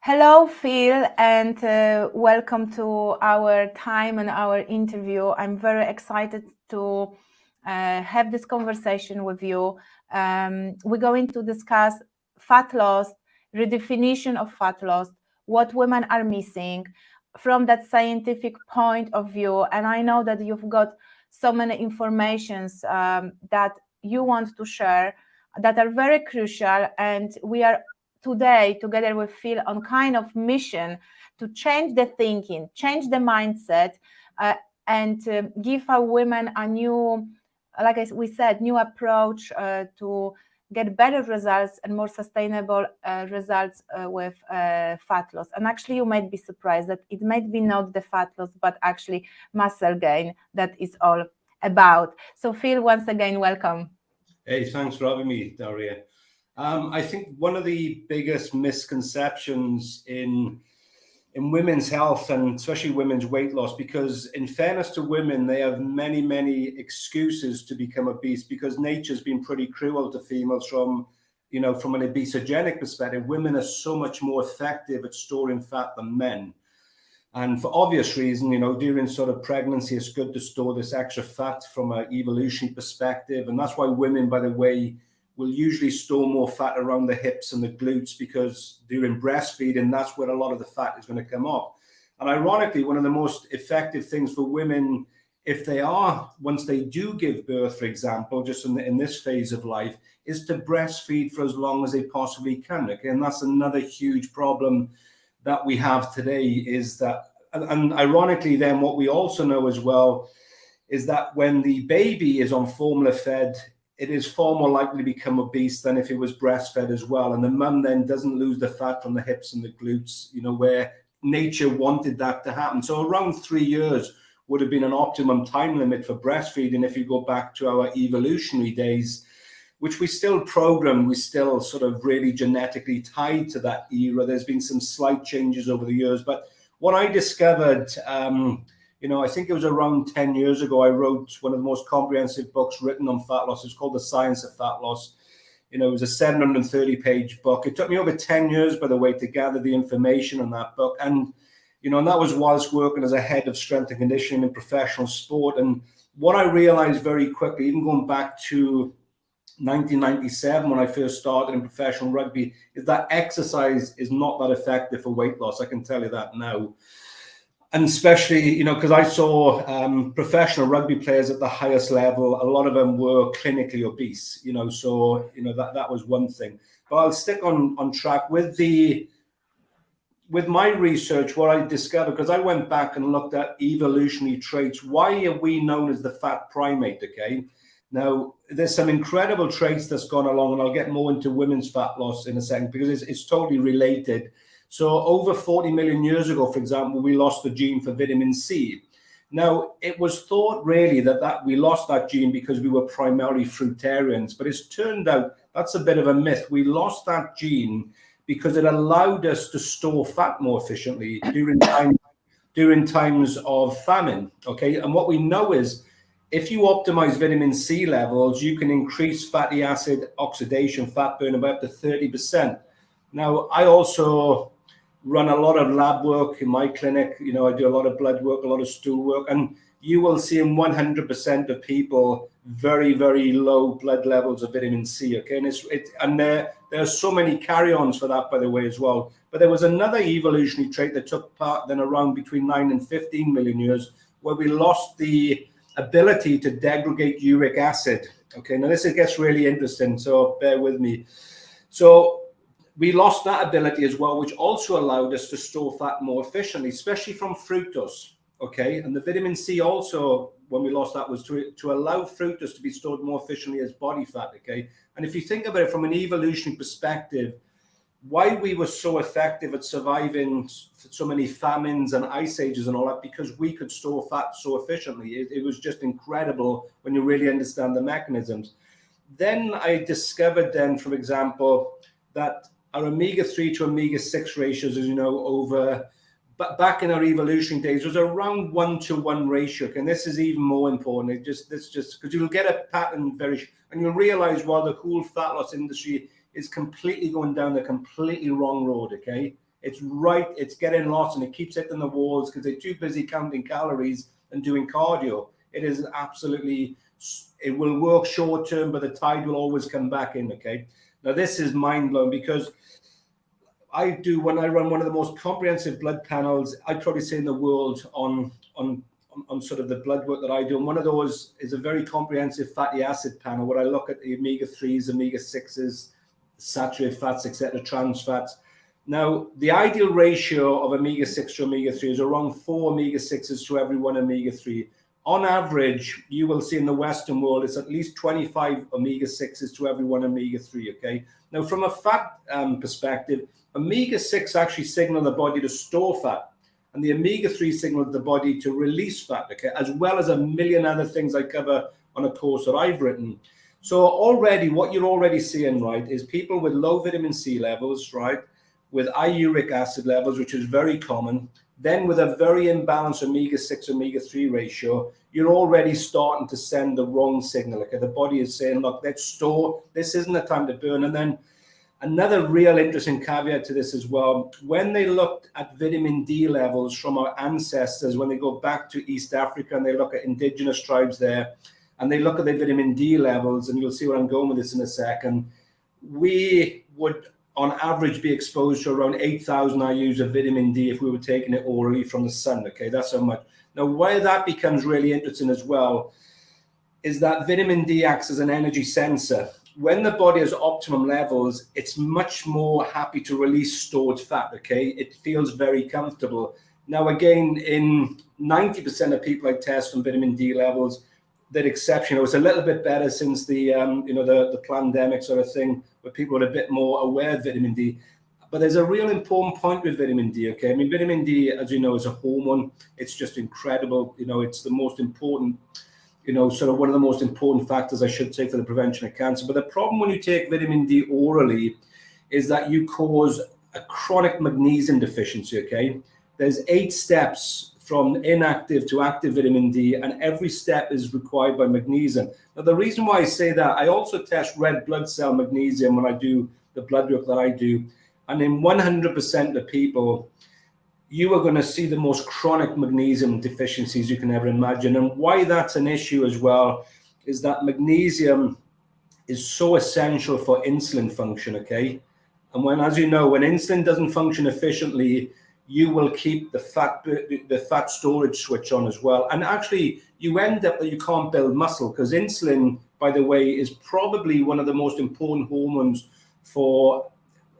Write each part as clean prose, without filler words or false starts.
Hello, Phil, and welcome to our time and our interview. I'm very excited to have this conversation with you. We're going to discuss fat loss, redefinition of fat loss, what women are missing from that scientific point of view. And I know that you've got so many informations that you want to share that are very crucial, and we are today together with Phil on kind of mission to change the thinking, change the mindset, and give our women a new, like we said, new approach to get better results and more sustainable results with fat loss. And actually, you might be surprised that it might be not the fat loss, but actually muscle gain that is all about. So Phil, once again, welcome. Hey, thanks for having me, Daria. I think one of the biggest misconceptions in women's health and especially women's weight loss, because in fairness to women, they have many excuses to become obese because nature's been pretty cruel to females from an obesogenic perspective. Women are so much more effective at storing fat than men. And for obvious reason, during sort of pregnancy, it's good to store this extra fat from an evolutionary perspective. And that's why women, by the way, will usually store more fat around the hips and the glutes, because during breastfeeding, that's where a lot of the fat is going to come off. And ironically, one of the most effective things for women, if they are, once they do give birth, for example, just in this phase of life, is to breastfeed for as long as they possibly can. Okay? And that's another huge problem that we have today, is that, and ironically then what we also know as well is that when the baby is on formula fed, it is far more likely to become obese than if it was breastfed as well. And the mum then doesn't lose the fat from the hips and the glutes, where nature wanted that to happen. So around 3 years would have been an optimum time limit for breastfeeding if you go back to our evolutionary days, which we still program, we still sort of really genetically tied to that era. There's been some slight changes over the years. But what I discovered, I think it was around 10 years ago, I wrote one of the most comprehensive books written on fat loss. It's called The Science of Fat Loss. It was a 730-page book. It took me over 10 years, by the way, to gather the information on that book. And, and that was whilst working as a head of strength and conditioning in professional sport. And what I realized very quickly, even going back to 1997 when I first started in professional rugby, is that exercise is not that effective for weight loss. I can tell you that now. And especially, because I saw professional rugby players at the highest level, a lot of them were clinically obese, so, that was one thing. But I'll stick on track with my research. What I discovered, because I went back and looked at evolutionary traits, why are we known as the fat primate, okay? Now, there's some incredible traits that's gone along, and I'll get more into women's fat loss in a second because it's totally related. So over 40 million years ago, for example, we lost the gene for vitamin C. Now, it was thought really that we lost that gene because we were primarily fruitarians, but it's turned out that's a bit of a myth. We lost that gene because it allowed us to store fat more efficiently during times of famine, okay? And what we know is, if you optimize vitamin C levels, you can increase fatty acid oxidation, fat burn, about up to 30%. Now, I also run a lot of lab work in my clinic. I do a lot of blood work, a lot of stool work, and you will see in 100% of people very, very low blood levels of vitamin C. Okay, and there are so many carry-ons for that, by the way, as well. But there was another evolutionary trait that took part then around between 9 and 15 million years, where we lost the ability to degrade uric acid. Okay, now this gets really interesting, so bear with me. So we lost that ability as well, which also allowed us to store fat more efficiently, especially from fructose. Okay, and the vitamin C also, when we lost that, was to allow fructose to be stored more efficiently as body fat. Okay, and if you think about it from an evolutionary perspective, why we were so effective at surviving so many famines and ice ages and all that, because we could store fat so efficiently. It was just incredible when you really understand the mechanisms. Then I discovered then, for example, that our omega-3 to omega-6 ratios, as you know, back in our evolutionary days, was around 1-to-1 ratio. And this is even more important. This just because you'll get a pattern and you'll realize while the whole fat loss industry is completely going down the completely wrong road, okay? It's getting lost, and it keeps hitting the walls because they're too busy counting calories and doing cardio. It is absolutely, it will work short term, but the tide will always come back in, okay? Now, this is mind-blowing because when I run one of the most comprehensive blood panels, I'd probably say in the world on sort of the blood work that I do. And one of those is a very comprehensive fatty acid panel where I look at the omega-3s, omega-6s, saturated fats, etc., trans fats. Now, the ideal ratio of omega-6 to omega-3 is around 4 omega-6s to every 1 omega-3. On average, you will see in the Western world, it's at least 25 omega-6s to every 1 omega-3, okay? Now, from a fat perspective, omega-6 actually signal the body to store fat, and the omega-3 signals the body to release fat, okay, as well as a million other things I cover on a course that I've written. So already, what you're already seeing, right, is people with low vitamin C levels, right, with high uric acid levels, which is very common, then with a very imbalanced omega-6, omega-3 ratio, you're already starting to send the wrong signal, okay? The body is saying, look, let's store, this isn't the time to burn. And then another real interesting caveat to this as well, when they looked at vitamin D levels from our ancestors, when they go back to East Africa and they look at indigenous tribes there, and they look at their vitamin D levels, and you'll see where I'm going with this in a second, we would on average be exposed to around 8,000 IUs of vitamin D if we were taking it orally from the sun, okay? That's how much. Now, why that becomes really interesting as well is that vitamin D acts as an energy sensor. When the body has optimum levels, it's much more happy to release stored fat, okay? It feels very comfortable. Now, again, in 90% of people I test on vitamin D levels, that exception, it's a little bit better since the the pandemic sort of thing, where people are a bit more aware of vitamin D. But there's a real important point with vitamin D, okay? I mean, vitamin D, as you know, is a hormone. It's just incredible. It's the most important, sort of one of the most important factors, I should say, for the prevention of cancer. But the problem when you take vitamin D orally is that you cause a chronic magnesium deficiency, okay? There's 8 steps from inactive to active vitamin D, and every step is required by magnesium. Now, the reason why I say that, I also test red blood cell magnesium when I do the blood work that I do, and in 100% of people, you are going to see the most chronic magnesium deficiencies you can ever imagine. And why that's an issue as well is that magnesium is so essential for insulin function, okay? And when, as you know, when insulin doesn't function efficiently, you will keep the fat storage switch on as well. And actually, you end up that you can't build muscle, because insulin, by the way, is probably one of the most important hormones for,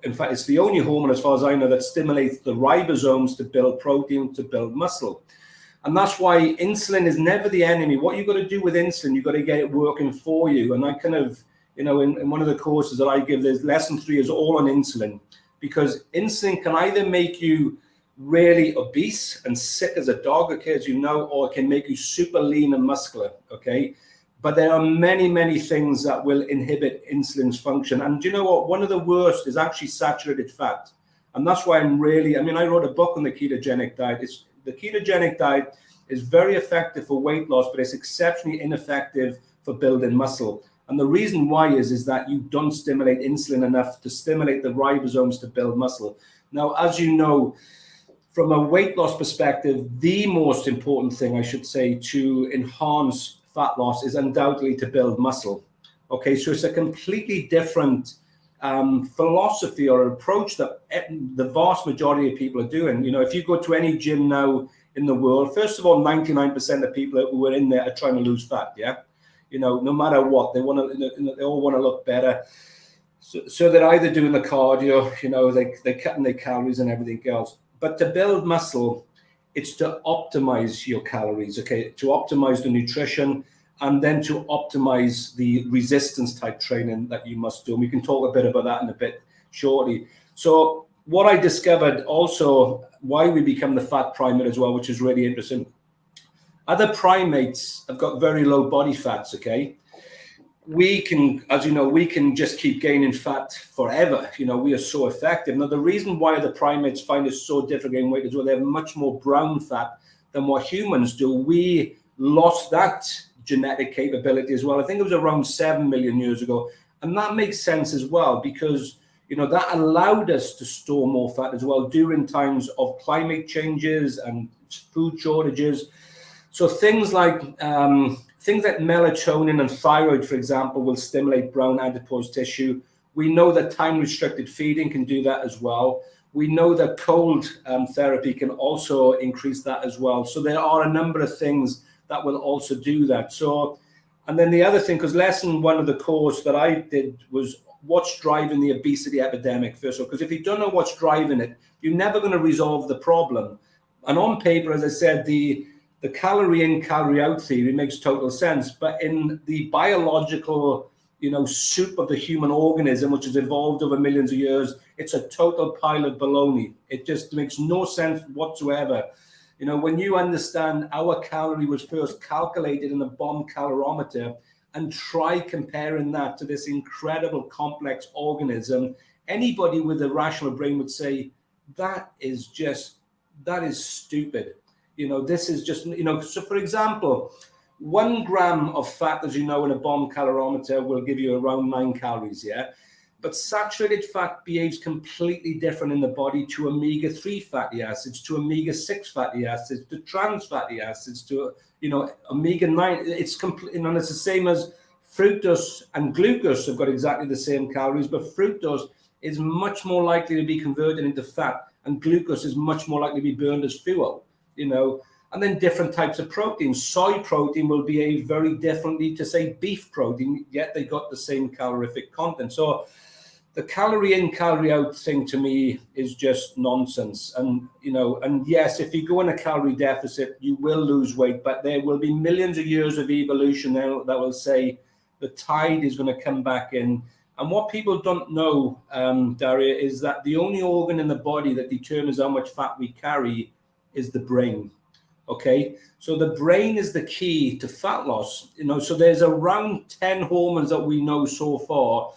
in fact, it's the only hormone, as far as I know, that stimulates the ribosomes to build protein, to build muscle. And that's why insulin is never the enemy. What you've got to do with insulin, you've got to get it working for you. And I kind of, in one of the courses that I give, there's lesson 3 is all on insulin, because insulin can either make you really obese and sick as a dog, okay, as you know, or it can make you super lean and muscular, okay? But there are many, many things that will inhibit insulin's function. And do you know what? One of the worst is actually saturated fat. And that's why I wrote a book on the ketogenic diet. The ketogenic diet is very effective for weight loss, but it's exceptionally ineffective for building muscle. And the reason why is that you don't stimulate insulin enough to stimulate the ribosomes to build muscle. Now, as you know, from a weight loss perspective, the most important thing, I should say, to enhance fat loss is undoubtedly to build muscle. Okay, so it's a completely different philosophy or approach that the vast majority of people are doing. If you go to any gym now in the world, first of all, 99% of people who are in there are trying to lose fat, yeah? No matter what, they all want to look better. So they're either doing the cardio, they're cutting their calories and everything else. But to build muscle, it's to optimize your calories, okay? To optimize the nutrition, and then to optimize the resistance type training that you must do. And we can talk a bit about that in a bit shortly. So what I discovered also, why we become the fat primate as well, which is really interesting. Other primates have got very low body fats, okay? We can, as you know, we can just keep gaining fat forever. We are so effective. Now, the reason why the primates find it so difficult gaining weight is, well, they have much more brown fat than what humans do. We lost that genetic capability as well. I think it was around 7 million years ago. And that makes sense as well, because, that allowed us to store more fat as well during times of climate changes and food shortages. So things like melatonin and thyroid, for example, will stimulate brown adipose tissue. We know that time-restricted feeding can do that as well. We know that cold therapy can also increase that as well. So there are a number of things that will also do that. So, and then the other thing, because lesson one of the course that I did was what's driving the obesity epidemic, first of all, because if you don't know what's driving it, you're never going to resolve the problem. And on paper, as I said, the calorie in, calorie out theory makes total sense. But in the biological, soup of the human organism, which has evolved over millions of years, it's a total pile of baloney. It just makes no sense whatsoever. When you understand our calorie was first calculated in a bomb calorimeter, and try comparing that to this incredible complex organism, anybody with a rational brain would say, that is stupid. This is just, so for example, 1 gram of fat, as in a bomb calorimeter will give you around 9 calories, yeah? But saturated fat behaves completely different in the body to omega-3 fatty acids, to omega-6 fatty acids, to trans fatty acids, to, omega-9. It's complete, and it's the same as fructose and glucose have got exactly the same calories, but fructose is much more likely to be converted into fat, and glucose is much more likely to be burned as fuel, And then different types of protein. Soy protein will behave very differently to, say, beef protein, yet they got the same calorific content. So the calorie in, calorie out thing to me is just nonsense. And, and yes, if you go in a calorie deficit, you will lose weight, but there will be millions of years of evolution that will say the tide is going to come back in. And what people don't know, Daria, is that the only organ in the body that determines how much fat we carry is the brain. Okay, so the brain is the key to fat loss. So there's around 10 hormones that we know so far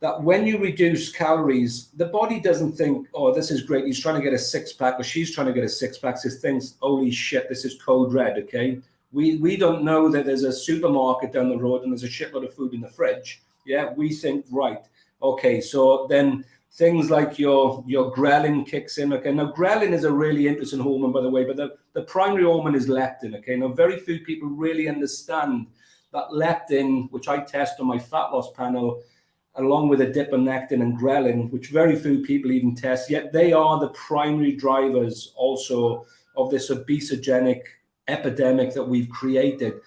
that when you reduce calories, the body doesn't think, oh, this is great, he's trying to get a 6-pack, or she's trying to get a 6-pack. It thinks, holy shit, this is code red. Okay, we don't know that there's a supermarket down the road and there's a shitload of food in the fridge. Yeah, we think, right, okay, so then things like your ghrelin kicks in. Okay, now ghrelin is a really interesting hormone, by the way, but the primary hormone is leptin. Okay, now very few people really understand that leptin, which I test on my fat loss panel, along with adiponectin and ghrelin, which very few people even test, yet they are the primary drivers also of this obesogenic epidemic that we've created.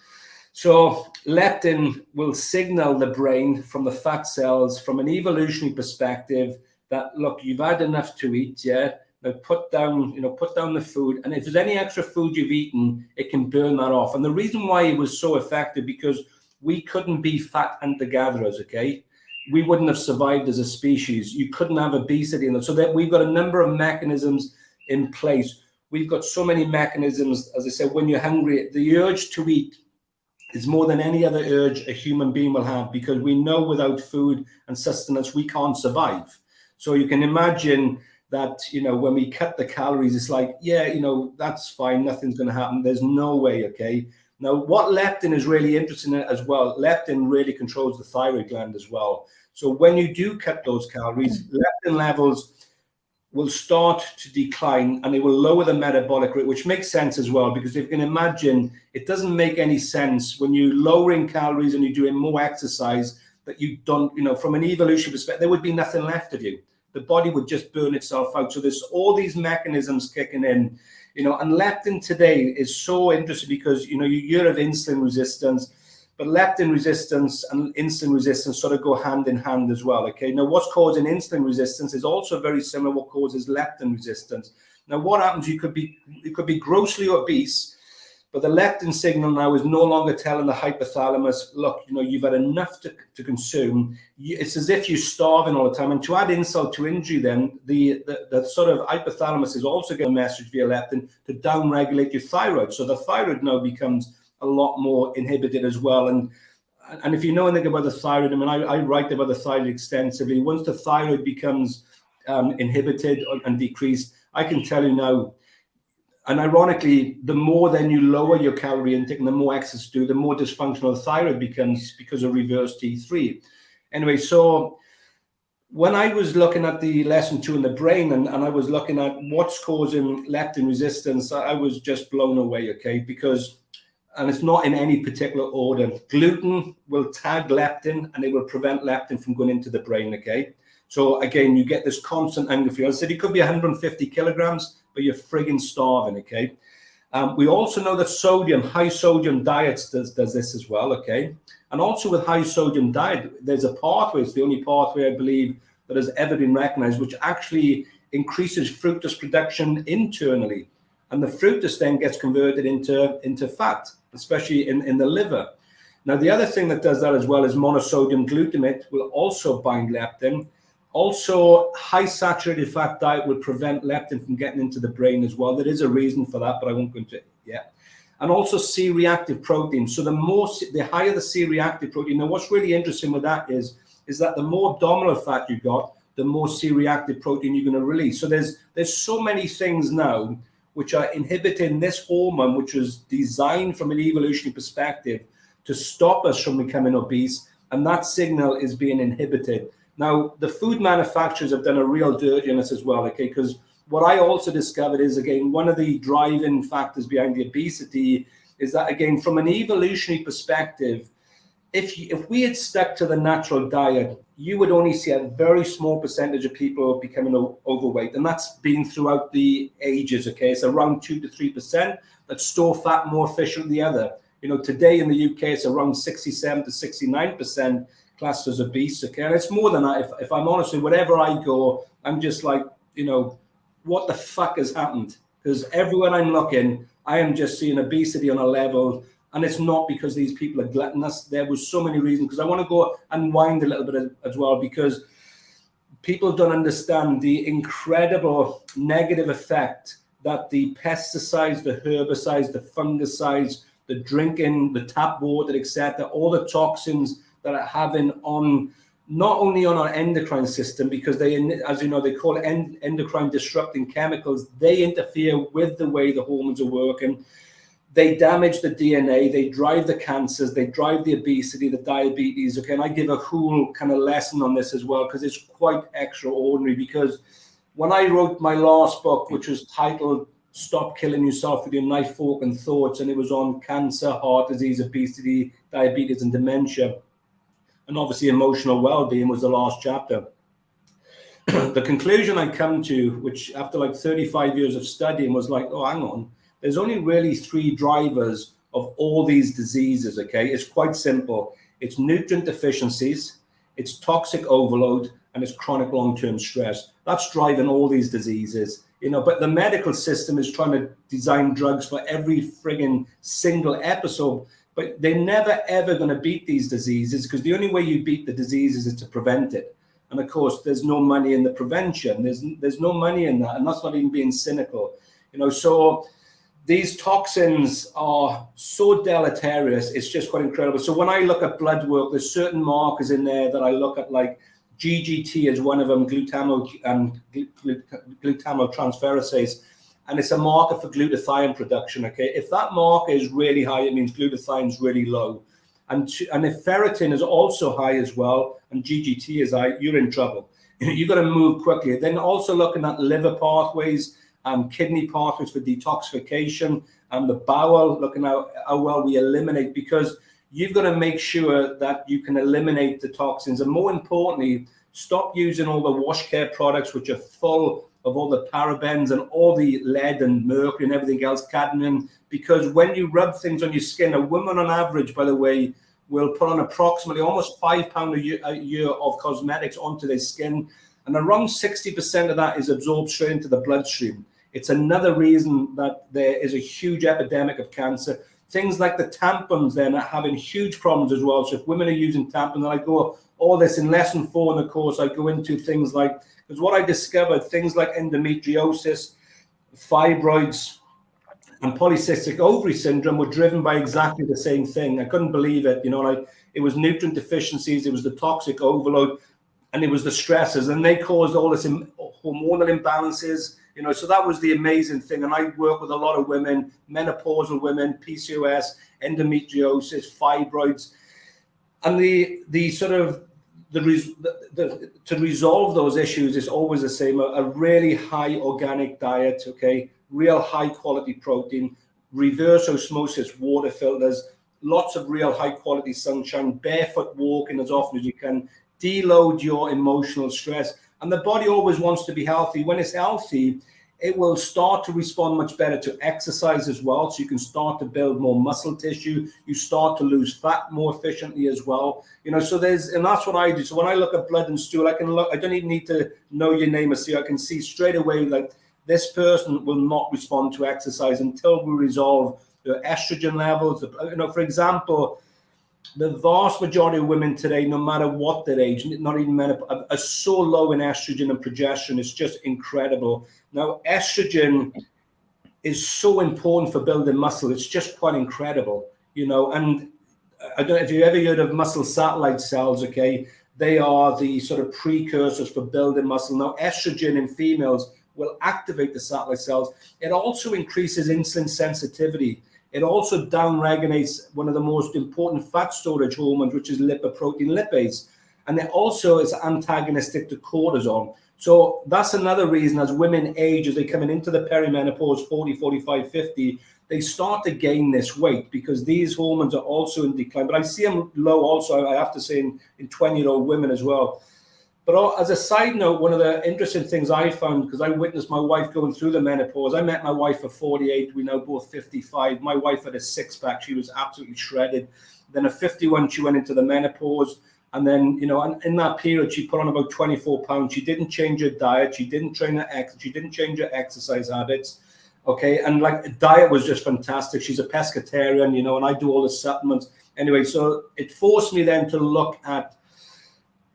So leptin will signal the brain from the fat cells from an evolutionary perspective that, look, you've had enough to eat, yeah? Now put down the food. And if there's any extra food you've eaten, it can burn that off. And the reason why it was so effective, because we couldn't be fat hunter-gatherers, okay? We wouldn't have survived as a species. You couldn't have obesity in them. So that we've got a number of mechanisms in place. We've got so many mechanisms, as I said, when you're hungry, the urge to eat is more than any other urge a human being will have, because we know without food and sustenance, we can't survive. So you can imagine that, when we cut the calories, it's like, yeah, that's fine. Nothing's going to happen. There's no way. Okay. Now, what leptin is really interesting in as well, leptin really controls the thyroid gland as well. So when you do cut those calories, leptin levels will start to decline and it will lower the metabolic rate, which makes sense as well, because if you can imagine, it doesn't make any sense when you're lowering calories and you're doing more exercise that you don't, from an evolution perspective, there would be nothing left of you. The body would just burn itself out. So there's all these mechanisms kicking in, and leptin today is so interesting because, you hear of insulin resistance, but leptin resistance and insulin resistance sort of go hand in hand as well. Okay. Now, what's causing insulin resistance is also very similar to what causes leptin resistance. Now, what happens? You could be grossly obese, but the leptin signal now is no longer telling the hypothalamus, look, you've had enough to consume. It's as if you're starving all the time. And to add insult to injury, then the sort of hypothalamus is also getting a message via leptin to downregulate your thyroid. So the thyroid now becomes a lot more inhibited as well. And if you know anything about the thyroid, I write about the thyroid extensively. Once the thyroid becomes inhibited and decreased, I can tell you now, and ironically, the more then you lower your calorie intake and the more exercise you do, the more dysfunctional the thyroid becomes because of reverse T3. Anyway, so when I was looking at the lesson 2 in the brain, and I was looking at what's causing leptin resistance, I was just blown away, okay? Because, and it's not in any particular order, gluten will tag leptin and it will prevent leptin from going into the brain, okay? So again, you get this constant hunger for you. I said it could be 150 kilograms, but you're frigging starving, okay? We also know that sodium, high sodium diets does this as well, okay? And also with high sodium diet, there's a pathway, it's the only pathway I believe that has ever been recognized, which actually increases fructose production internally. And the fructose then gets converted into fat, especially in the liver. Now, the other thing that does that as well is monosodium glutamate will also bind leptin. Also, high saturated fat diet will prevent leptin from getting into the brain as well. There is a reason for that, but I won't go into it yet. And also C-reactive protein. So the higher the C-reactive protein. Now, what's really interesting with that is that the more abdominal fat you got, the more C-reactive protein you're going to release. So there's so many things now which are inhibiting this hormone, which was designed from an evolutionary perspective to stop us from becoming obese, and that signal is being inhibited. Now, the food manufacturers have done a real dirty on us as well, okay? Because what I also discovered is, again, one of the driving factors behind the obesity is that, again, from an evolutionary perspective, if we had stuck to the natural diet, you would only see a very small percentage of people becoming overweight. And that's been throughout the ages, okay? It's around 2 to 3% that store fat more efficiently than the other. You know, today in the UK, it's around 67 to 69% classed as obese, okay? And it's more than that. If I'm honest with you, wherever I go, I'm just like, you know, what the fuck has happened? Because everywhere I'm looking, I am just seeing obesity on a level, and it's not because these people are gluttonous. There was so many reasons, because I want to go unwind a little bit as well, because people don't understand the incredible negative effect that the pesticides, the herbicides, the fungicides, the drinking, the tap water, etc., all the toxins that are having on not only on our endocrine system, because they, as you know, they call it endocrine disrupting chemicals. They interfere with the way the hormones are working. They damage the DNA, they drive the cancers, they drive the obesity, the diabetes, okay? And I give a whole kind of lesson on this as well, because it's quite extraordinary. Because when I wrote my last book, which was titled Stop Killing Yourself with Your Knife, Fork and Thoughts, and it was on cancer, heart disease, obesity, diabetes and dementia, and obviously emotional well-being was the last chapter. The conclusion I come to, which after like 35 years of studying, was like, oh, hang on, there's only really 3 drivers of all these diseases, okay? It's quite simple. It's nutrient deficiencies, it's toxic overload, and it's chronic long-term stress. That's driving all these diseases, you know, but the medical system is trying to design drugs for every frigging single episode, but they're never, ever going to beat these diseases, because the only way you beat the diseases is to prevent it. And of course, there's no money in the prevention. There's no money in that. And that's not even being cynical, you know. So these toxins are so deleterious. It's just quite incredible. So when I look at blood work, there's certain markers in there that I look at, like GGT is one of them, glutamaltransferase, and it's a marker for glutathione production, okay? If that marker is really high, it means glutathione is really low. And if ferritin is also high as well, and GGT is high, you're in trouble. You've got to move quickly. Then also looking at liver pathways, kidney pathways for detoxification, the bowel, looking at how well we eliminate, because you've got to make sure that you can eliminate the toxins. And more importantly, stop using all the wash care products, which are full of all the parabens and all the lead and mercury and everything else, cadmium, because when you rub things on your skin, a woman on average, by the way, will put on approximately almost £5 a year of cosmetics onto their skin, and around 60% of that is absorbed straight into the bloodstream. It's another reason that there is a huge epidemic of cancer. Things like the tampons then are having huge problems as well. So if women are using tampons, and I go all this in lesson 4 in the course, I go into things like, because what I discovered, things like endometriosis, fibroids, and polycystic ovary syndrome were driven by exactly the same thing. I couldn't believe it, you know, like it was nutrient deficiencies, it was the toxic overload, and it was the stresses, and they caused all this hormonal imbalances, you know. So that was the amazing thing. And I work with a lot of women, menopausal women, PCOS, endometriosis, fibroids, and the sort of to resolve those issues is always the same: a really high organic diet, okay, real high quality protein, reverse osmosis water filters, lots of real high quality sunshine, barefoot walking as often as you can, deload your emotional stress. And the body always wants to be healthy. When it's healthy, it will start to respond much better to exercise as well. So you can start to build more muscle tissue. You start to lose fat more efficiently as well. So and that's what I do. So when I look at blood and stool, I don't even need to know your name or see. I can see straight away, like, this person will not respond to exercise until we resolve the estrogen levels. For example, the vast majority of women today, no matter what their age, not even menopause, are so low in estrogen and progesterone. It's just incredible. Now, estrogen is so important for building muscle. It's just quite incredible, And I don't know if you've ever heard of muscle satellite cells, okay? They are the sort of precursors for building muscle. Now, estrogen in females will activate the satellite cells. It also increases insulin sensitivity. It also downregulates one of the most important fat storage hormones, which is lipoprotein lipase. And it also is antagonistic to cortisol. So that's another reason, as women age, as they're coming into the perimenopause, 40, 45, 50, they start to gain this weight because these hormones are also in decline. But I see them low also, I have to say, in 20-year-old women as well. But as a side note, one of the interesting things I found, because I witnessed my wife going through the menopause. I met my wife at 48. We now both 55. My wife had a six-pack. She was absolutely shredded. Then at 51, she went into the menopause. And then, in that period, she put on about 24 pounds. She didn't change her diet. She didn't she didn't change her exercise habits. Okay. And diet was just fantastic. She's a pescatarian, and I do all the supplements. Anyway, so it forced me then to look at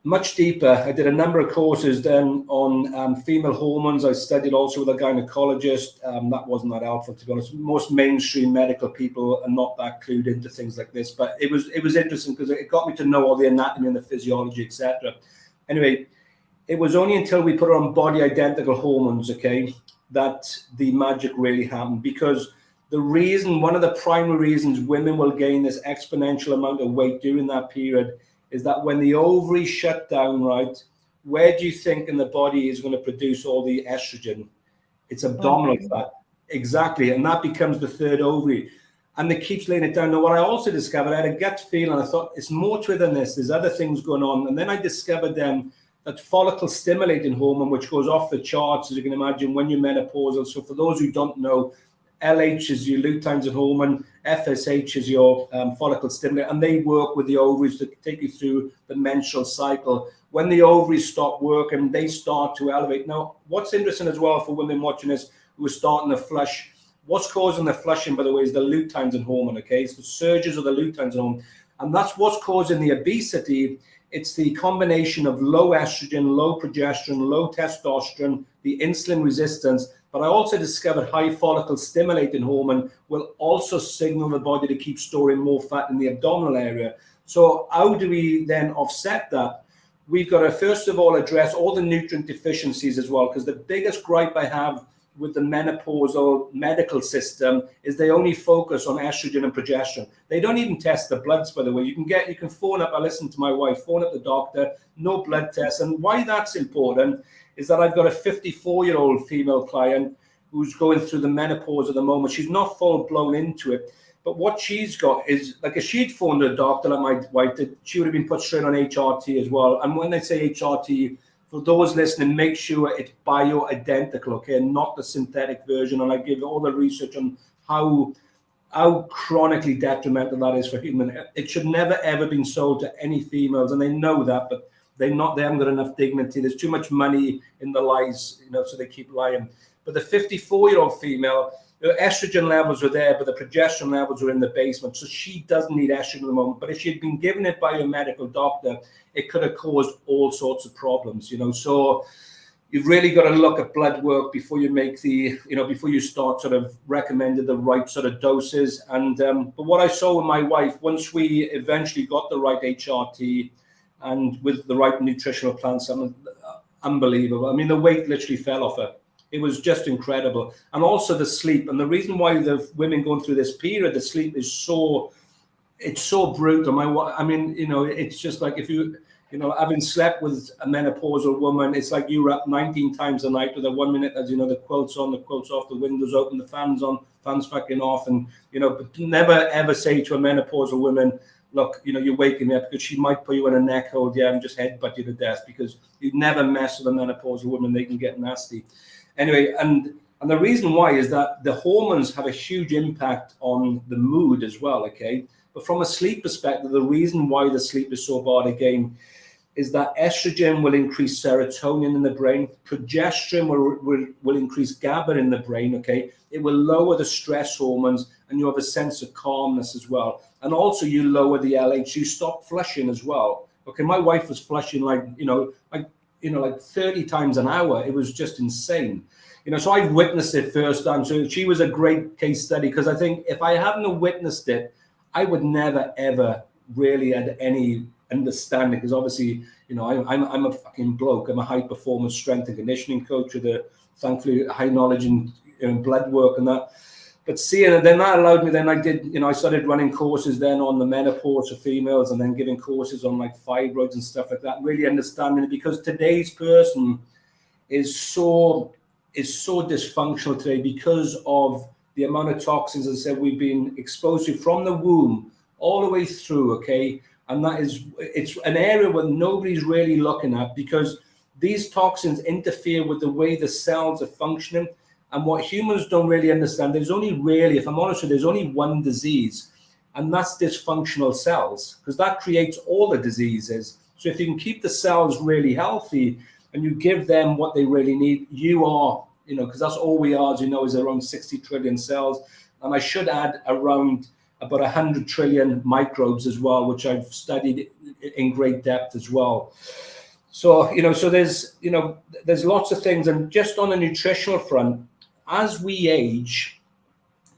much deeper. I did a number of courses then on female hormones. I studied also with a gynecologist. That wasn't that helpful, to be honest. Most mainstream medical people are not that clued into things like this, but it was interesting because it got me to know all the anatomy and the physiology, etc. Anyway, it was only until we put her on body identical hormones, okay, that the magic really happened. Because one of the primary reasons women will gain this exponential amount of weight during that period is that when the ovaries shut down, right, where do you think in the body is going to produce all the estrogen? It's abdominal fat. Exactly. And that becomes the third ovary. And it keeps laying it down. Now, what I also discovered, I had a gut feeling. I thought, it's more to it than this. There's other things going on. And then I discovered then that follicle stimulating hormone, which goes off the charts, as you can imagine, when you're menopausal. So for those who don't know, LH is your luteinizing hormone, FSH is your follicle stimulator, and they work with the ovaries to take you through the menstrual cycle. When the ovaries stop working, they start to elevate. Now, what's interesting as well for women watching this who are starting to flush, what's causing the flushing, by the way, is the luteinizing hormone, okay? It's the surges of the luteinizing hormone, and that's what's causing the obesity. It's the combination of low estrogen, low progesterone, low testosterone, the insulin resistance. But I also discovered high follicle stimulating hormone will also signal the body to keep storing more fat in the abdominal area. So how do we then offset that? We've got to, first of all, address all the nutrient deficiencies as well, because the biggest gripe I have with the menopausal medical system is they only focus on estrogen and progesterone. They don't even test the bloods, by the way. You can phone up, I listen to my wife, phone up the doctor, no blood tests. And why that's important is that I've got a 54-year-old female client who's going through the menopause at the moment. She's not full blown into it, but what she's got is, like, if she'd phoned a doctor like my wife did, she would have been put straight on HRT as well. And when they say HRT, for those listening, make sure it's bioidentical, okay, and not the synthetic version. And I give you all the research on how chronically detrimental that is for human. It should never ever been sold to any females, and they know that, but they haven't got enough dignity. There's too much money in the lies, so they keep lying. But the 54-year-old female, the estrogen levels are there, but the progesterone levels are in the basement. So she doesn't need estrogen at the moment. But if she'd been given it by a medical doctor, it could have caused all sorts of problems, So you've really got to look at blood work before you make before you start sort of recommending the right sort of doses. And but what I saw with my wife, once we eventually got the right HRT, and with the right nutritional plan, something unbelievable. I mean, the weight literally fell off her. It was just incredible. And also the sleep. And the reason why the women going through this period, the sleep is so brutal. It's just like, if You know, having slept with a menopausal woman, it's like you're up 19 times a night with her. 1 minute, as you know, the quilt's on, the quilt's off, the windows open, the fan's on, fan's fucking off. And, you know, but never ever say to a menopausal woman, look, you know, you're waking me up, because she might put you in a neck hold, yeah, and just headbutt you to death, because you never mess with a menopausal woman. They can get nasty. Anyway, and the reason why is that the hormones have a huge impact on the mood as well, okay? But from a sleep perspective, the reason why the sleep is so bad again is that estrogen will increase serotonin in the brain, progesterone will increase GABA in the brain, okay? It will lower the stress hormones, and you have a sense of calmness as well. And also you lower the LH, you stop flushing as well. Okay, my wife was flushing like 30 times an hour. It was just insane. You know, so I've witnessed it firsthand. So she was a great case study, because I think if I hadn't witnessed it, I would never, ever really had any understanding, because obviously, you know, I'm a fucking bloke. I'm a high performance strength and conditioning coach with a thankfully high knowledge in blood work and that. But seeing it, then that allowed me, then I did, you know, I started running courses then on the menopause for females, and then giving courses on like fibroids and stuff like that, really understanding it, because today's person is so dysfunctional today because of the amount of toxins, as I said, we've been exposed to from the womb all the way through, okay? And it's an area where nobody's really looking at, because these toxins interfere with the way the cells are functioning. And what humans don't really understand, there's only really, if I'm honest with you, there's only one disease, and that's dysfunctional cells, because that creates all the diseases. So if you can keep the cells really healthy and you give them what they really need, you are, you know, because that's all we are, as you know, is around 60 trillion cells. And I should add around about 100 trillion microbes as well, which I've studied in great depth as well. So, you know, so there's lots of things. And just on the nutritional front, as we age,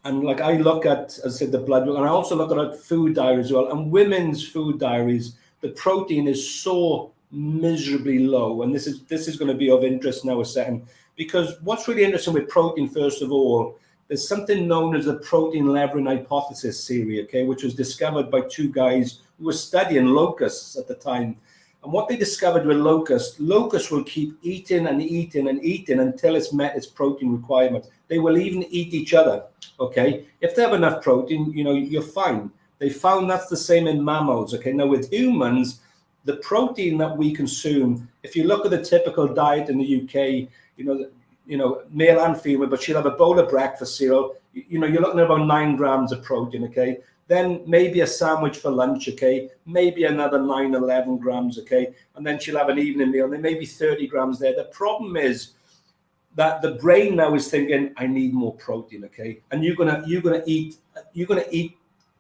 and like I look at, as I said, the blood work, and I also look at food diaries as well, and women's food diaries, the protein is so miserably low. And this is going to be of interest now a second, because what's really interesting with protein, first of all, there's something known as the protein leveling hypothesis theory, okay, which was discovered by two guys who were studying locusts at the time. And what they discovered with locusts will keep eating and eating and eating until it's met its protein requirement. They will even eat each other, okay? If they have enough protein, you know, you're fine. They found that's the same in mammals, okay? Now with humans, the protein that we consume, if you look at the typical diet in the UK, you know, male and female, but she'll have a bowl of breakfast cereal, you know, you're looking at about 9 grams of protein, okay? Then maybe a sandwich for lunch, okay? Maybe another 9, 11 grams, okay? And then she'll have an evening meal, and there may be 30 grams there. The problem is that the brain now is thinking, I need more protein, okay? And you're gonna eat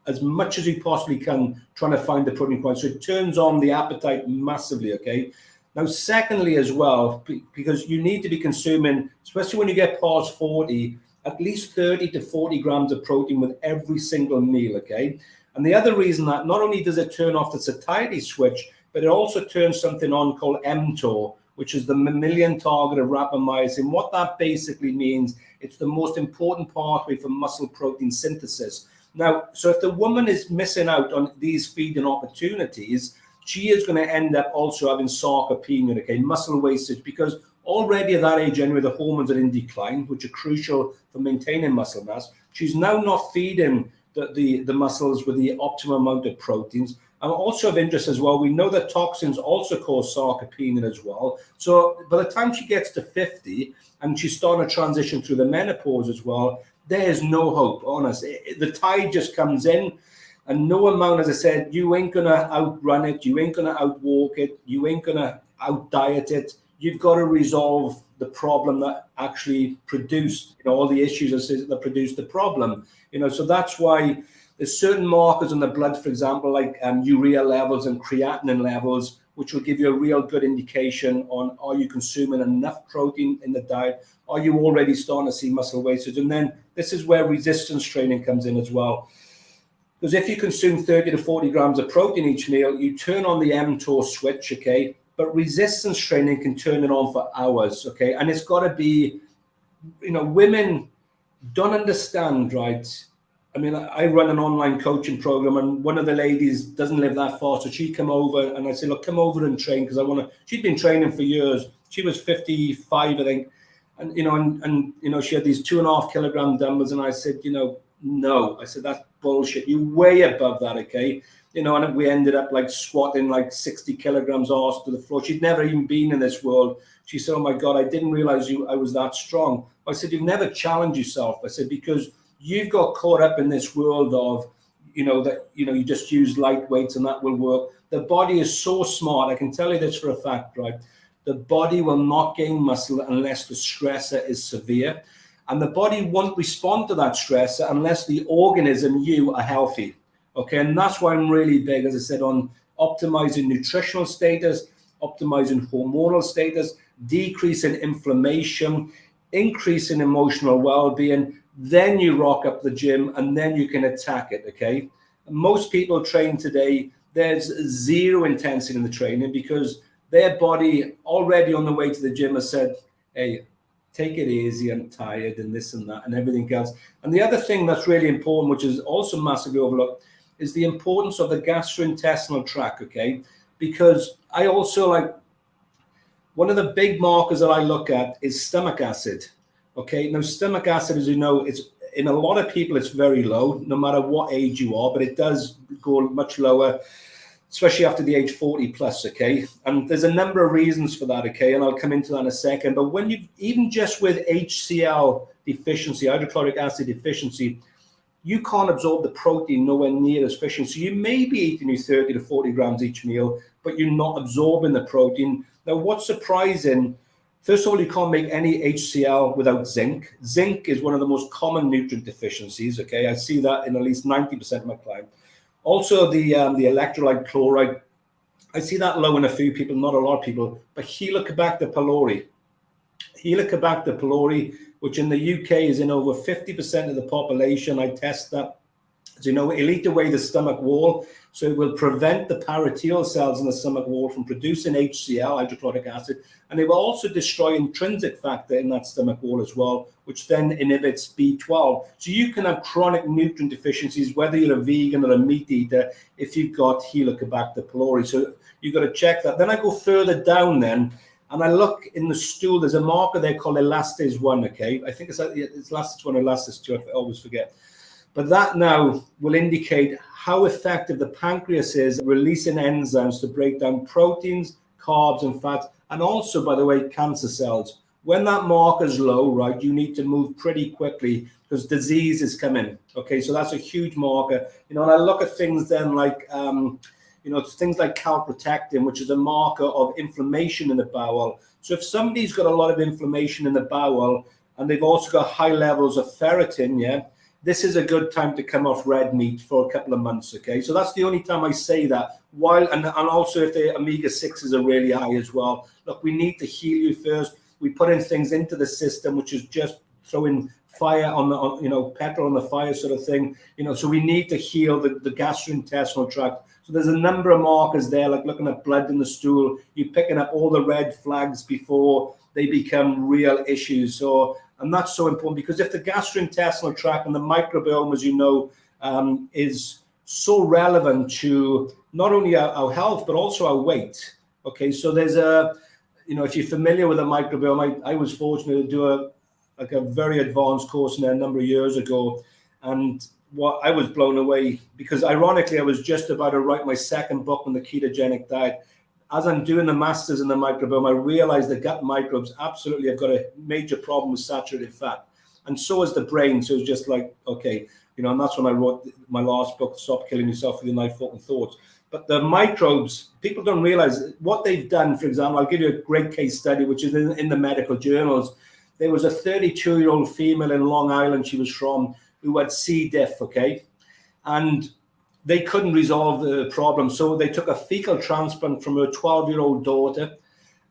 as much as you possibly can, trying to find the protein quantity. So it turns on the appetite massively, okay? Now, secondly, as well, because you need to be consuming, especially when you get past 40, at least 30 to 40 grams of protein with every single meal, okay? And the other reason that not only does it turn off the satiety switch, but it also turns something on called mTOR, which is the mammalian target of rapamycin. What that basically means, it's the most important pathway for muscle protein synthesis. Now, so if the woman is missing out on these feeding opportunities, she is going to end up also having sarcopenia, okay, muscle wastage, because already at that age anyway, the hormones are in decline, which are crucial for maintaining muscle mass. She's now not feeding the muscles with the optimum amount of proteins. And also of interest as well, we know that toxins also cause sarcopenia as well. So by the time she gets to 50 and she's starting to transition through the menopause as well, there's no hope, honestly. The tide just comes in, and no amount, as I said, you ain't going to outrun it. You ain't going to outwalk it. You ain't going to out-diet it. You've got to resolve the problem that actually produced, you know, all the issues that produced the problem. You know, so that's why there's certain markers in the blood, for example, like urea levels and creatinine levels, which will give you a real good indication on, are you consuming enough protein in the diet? Are you already starting to see muscle wastage? And then this is where resistance training comes in as well. Because if you consume 30 to 40 grams of protein each meal, you turn on the mTOR switch, okay? But resistance training can turn it on for hours, okay? And it's got to be, you know, women don't understand, right? I mean, I run an online coaching program, and one of the ladies doesn't live that far, so she come over, and I said, look, come over and train, because I want to. She'd been training for years. She was 55, I think, and she had these 2.5 kilogram dumbbells, and I said, no, I said, that's bullshit. You're way above that, okay? And we ended up like squatting like 60 kilograms arse to the floor. She'd never even been in this world. She said, oh my God, I didn't realize I was that strong. I said, you've never challenged yourself. I said, because you've got caught up in this world of, you just use light weights and that will work. The body is so smart. I can tell you this for a fact, right? The body will not gain muscle unless the stressor is severe. And the body won't respond to that stressor unless the organism, you, are healthy. Okay, and that's why I'm really big, as I said, on optimizing nutritional status, optimizing hormonal status, decreasing inflammation, increasing emotional well-being. Then you rock up the gym, and then you can attack it, okay? Most people train today, there's zero intensity in the training because their body already on the way to the gym has said, hey, take it easy, I'm tired, and this and that, and everything else. And the other thing that's really important, which is also massively overlooked, is the importance of the gastrointestinal tract, okay? Because I also one of the big markers that I look at is stomach acid, okay? Now, stomach acid, as you know, it's in a lot of people, it's very low, no matter what age you are, but it does go much lower, especially after the age 40 plus, okay? And there's a number of reasons for that, okay? And I'll come into that in a second. But when even just with HCl deficiency, hydrochloric acid deficiency, you can't absorb the protein nowhere near as efficient. So you may be eating your 30 to 40 grams each meal, but you're not absorbing the protein. Now, what's surprising, first of all, you can't make any HCl without zinc. Zinc is one of the most common nutrient deficiencies, okay? I see that in at least 90% of my clients. Also, the electrolyte chloride, I see that low in a few people, not a lot of people, but Helicobacter pylori, which in the UK is in over 50% of the population. I test that. So, it'll eat away the stomach wall. So it will prevent the parotial cells in the stomach wall from producing HCl, hydrochloric acid. And it will also destroy intrinsic factor in that stomach wall as well, which then inhibits B12. So you can have chronic nutrient deficiencies, whether you're a vegan or a meat eater, if you've got Helicobacter pylori. So you've got to check that. Then I go further down then, and I look in the stool. There's a marker there called elastase 1, okay? I think it's elastase 1 or elastase 2, I always forget. But that now will indicate how effective the pancreas is releasing enzymes to break down proteins, carbs, and fats, and also, by the way, cancer cells. When that marker is low, right, you need to move pretty quickly because disease is coming. Okay, so that's a huge marker. And I look at things then like, things like calprotectin, which is a marker of inflammation in the bowel. So if somebody's got a lot of inflammation in the bowel and they've also got high levels of ferritin, yeah, this is a good time to come off red meat for a couple of months, okay? So that's the only time I say that. And also if the omega-6s are really high as well. Look, we need to heal you first. We put in things into the system, which is just throwing fire on the, petrol on the fire sort of thing. So we need to heal the gastrointestinal tract. So there's a number of markers there, like looking at blood in the stool. You're picking up all the red flags before they become real issues. And that's so important because if the gastrointestinal tract and the microbiome, as you know, is so relevant to not only our health, but also our weight. Okay, so there's if you're familiar with the microbiome, I was fortunate to do a very advanced course in there a number of years ago. And what I was blown away because ironically, I was just about to write my second book on the ketogenic diet. As I'm doing the masters in the microbiome, I realized the gut microbes absolutely have got a major problem with saturated fat. And so is the brain. So it's just like, okay, and that's when I wrote my last book, Stop Killing Yourself with Your Knife, Fork and Thoughts. But the microbes, people don't realize what they've done. For example, I'll give you a great case study, which is in the medical journals. There was a 32-year-old female in Long Island, she was from, who had C. diff, okay? And they couldn't resolve the problem. So they took a fecal transplant from her 12-year-old daughter,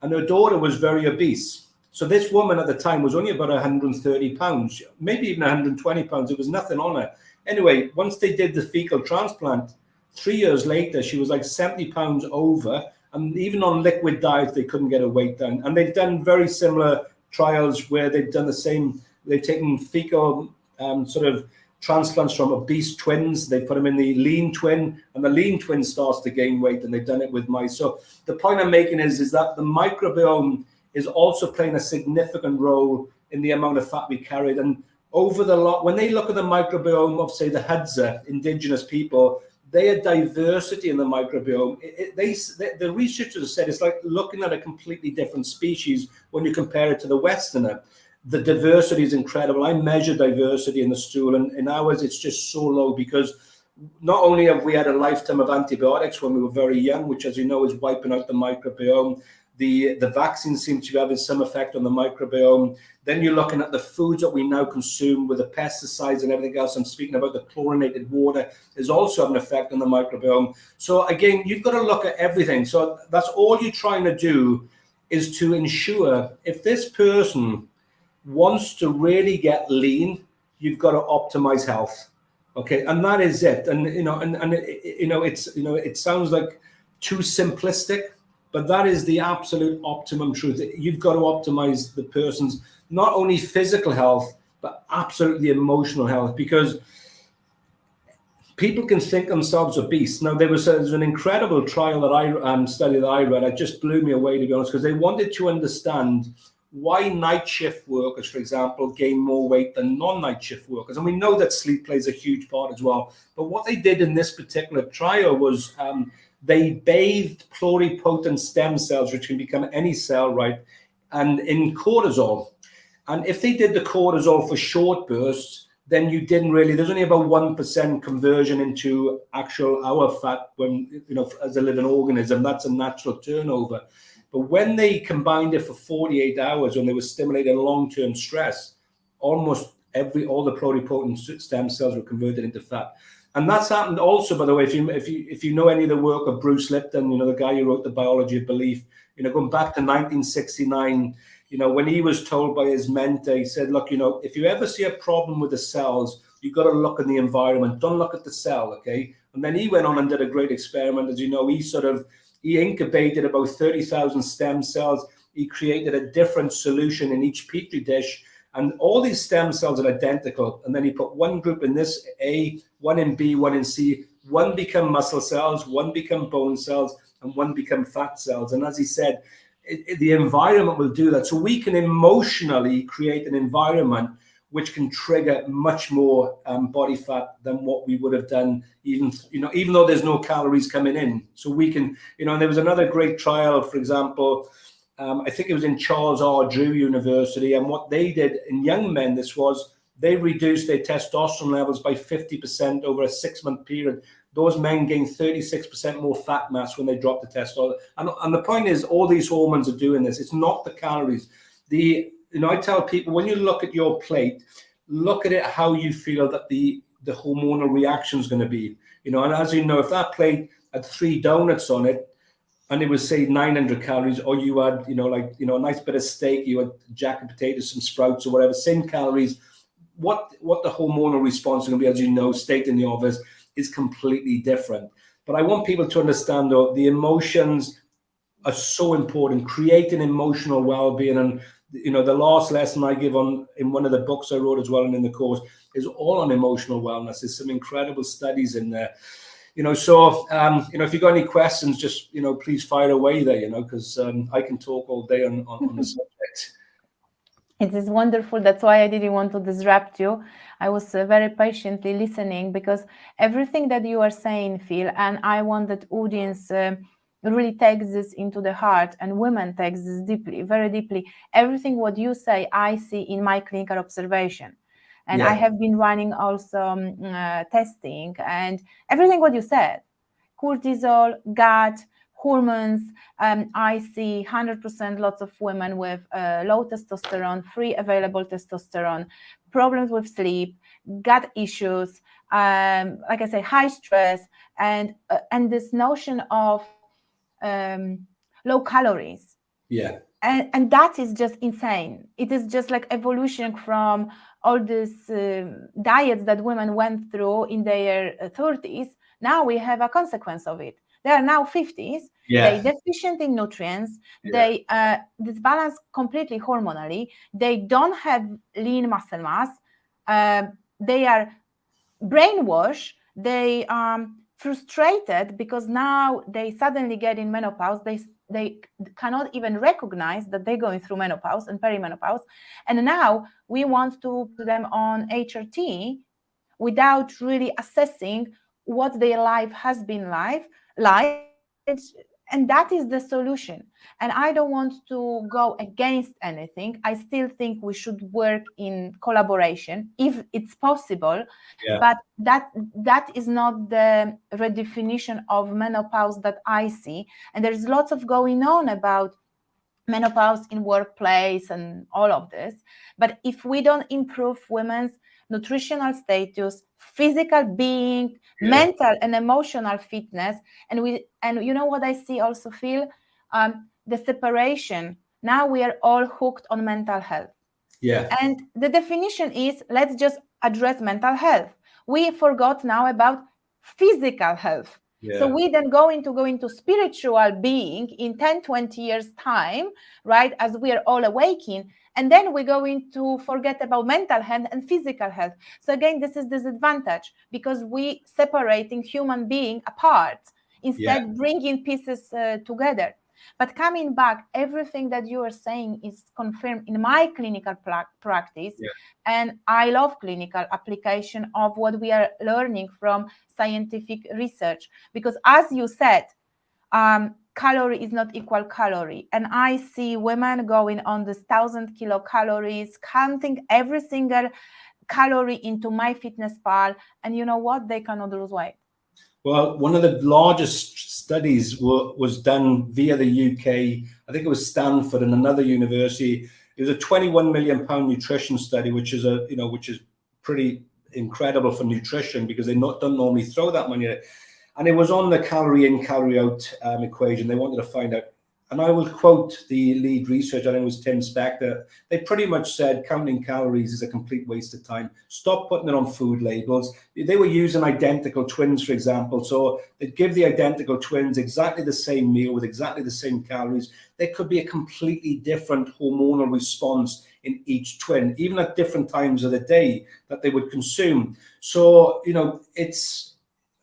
and her daughter was very obese. So this woman at the time was only about 130 pounds, maybe even 120 pounds. It was nothing on her. Anyway, once they did the fecal transplant, 3 years later, she was like 70 pounds over. And even on liquid diets, they couldn't get her weight down. And they've done very similar trials where they've done the same. They've taken fecal transplants from obese twins. They put them in the lean twin, and the lean twin starts to gain weight, and they've done it with mice. So the point I'm making is that the microbiome is also playing a significant role in the amount of fat we carried. And over the lot, when they look at the microbiome of, say, the Hadza, indigenous people, their diversity in the microbiome, the researchers have said it's like looking at a completely different species when you compare it to the Westerner. The diversity is incredible. I measure diversity in the stool, and in ours, it's just so low because not only have we had a lifetime of antibiotics when we were very young, which, as you know, is wiping out the microbiome. The vaccines seem to be having some effect on the microbiome. Then you're looking at the foods that we now consume with the pesticides and everything else. I'm speaking about the chlorinated water is also having an effect on the microbiome. So again, you've got to look at everything. So that's all you're trying to do, is to ensure if this person wants to really get lean, you've got to optimize health. Okay, and that is it. And it sounds like too simplistic, but that is the absolute optimum truth. You've got to optimize the person's not only physical health, but absolutely emotional health, because people can think themselves obese. Now, there's an incredible trial that study that I read. It just blew me away, to be honest, because they wanted to understand why night shift workers, for example, gain more weight than non-night shift workers. And we know that sleep plays a huge part as well. But what they did in this particular trial was they bathed pluripotent stem cells, which can become any cell, right, and in cortisol. And if they did the cortisol for short bursts, then you didn't really, there's only about 1% conversion into actual our fat when, as a living organism. That's a natural turnover. But when they combined it for 48 hours, when they were stimulating long-term stress, almost all the pluripotent stem cells were converted into fat. And that's happened also, by the way, if you know any of the work of Bruce Lipton, the guy who wrote The Biology of Belief, going back to 1969, when he was told by his mentor, he said, look, if you ever see a problem with the cells, you've got to look in the environment. Don't look at the cell, okay? And then he went on and did a great experiment. As you know, he incubated about 30,000 stem cells. He created a different solution in each petri dish, and all these stem cells are identical. And then he put one group in this A, one in B, one in C. One become muscle cells, one become bone cells, and one become fat cells. And as he said, the environment will do that. So we can emotionally create an environment which can trigger much more body fat than what we would have done, even though there's no calories coming in. So we can, and there was another great trial, for example, I think it was in Charles R. Drew University, and what they did in young men, they reduced their testosterone levels by 50% over a 6-month period. Those men gained 36% more fat mass when they dropped the testosterone. And the point is, all these hormones are doing this. It's not the calories. I tell people, when you look at your plate, look at it how you feel that the hormonal reaction is going to be. And as you know, if that plate had 3 donuts on it, and it was, say, 900 calories, or you had, a nice bit of steak, you had jack and potatoes, some sprouts or whatever, same calories, what the hormonal response is going to be, as you know, state in the office, is completely different. But I want people to understand, though, the emotions are so important, creating emotional well-being. And, the last lesson I give in one of the books I wrote as well and in the course is all on emotional wellness. There's some incredible studies in there. So, if you've got any questions, just, please fire away there, because I can talk all day on the subject. It is wonderful. That's why I didn't want to disrupt you. I was very patiently listening, because everything that you are saying, Phil, and I want that audience really takes this into the heart, and women takes this deeply, very deeply. Everything what you say, I see in my clinical observation. And I have been running also testing, and everything what you said, cortisol, gut, hormones. I see 100% lots of women with low testosterone, free available testosterone, problems with sleep, gut issues, like I say, high stress, and this notion of low calories. Yeah. And that is just insane. It is just like evolution from all these diets that women went through in their 30s. Now we have a consequence of it. They are now 50s. Yeah. They're deficient in nutrients. They disbalance completely hormonally. They don't have lean muscle mass. They are brainwash, they frustrated because now they suddenly get in menopause. They cannot even recognize that they're going through menopause and perimenopause, and now we want to put them on HRT without really assessing what their life has been like. And that is the solution. And I don't want to go against anything. I still think we should work in collaboration if it's possible. Yeah. But that is not the redefinition of menopause that I see. And there's lots of going on about menopause in workplace and all of this. But if we don't improve women's nutritional status, physical being, mental and emotional fitness, and you know what I see also, Phil, the separation. Now we are all hooked on mental health. Yeah. And the definition is, let's just address mental health. We forgot now about physical health. So Yeah. we then go into spiritual being in 10, 20 years time, right? As we are all awakening. And then we're going to forget about mental health and physical health. So again, this is disadvantage because we separating human being apart, instead bringing pieces together. But coming back, everything that you are saying is confirmed in my clinical practice. Yeah. And I love clinical application of what we are learning from scientific research. Because as you said, calorie is not equal calorie. And I see women going on this 1,000 kilocalories, counting every single calorie into MyFitnessPal. And you know what? They cannot lose weight. Well, one of the largest studies was done via the UK. I think it was Stanford and another university. It was a 21 million pound nutrition study, which is pretty incredible for nutrition because they don't normally throw that money at it. And it was on the calorie in, calorie out equation. They wanted to find out. And I will quote the lead researcher, I think it was Tim Spector. They pretty much said counting calories is a complete waste of time. Stop putting it on food labels. They were using identical twins, for example. So they'd give the identical twins exactly the same meal with exactly the same calories. There could be a completely different hormonal response in each twin, even at different times of the day that they would consume. So, it's...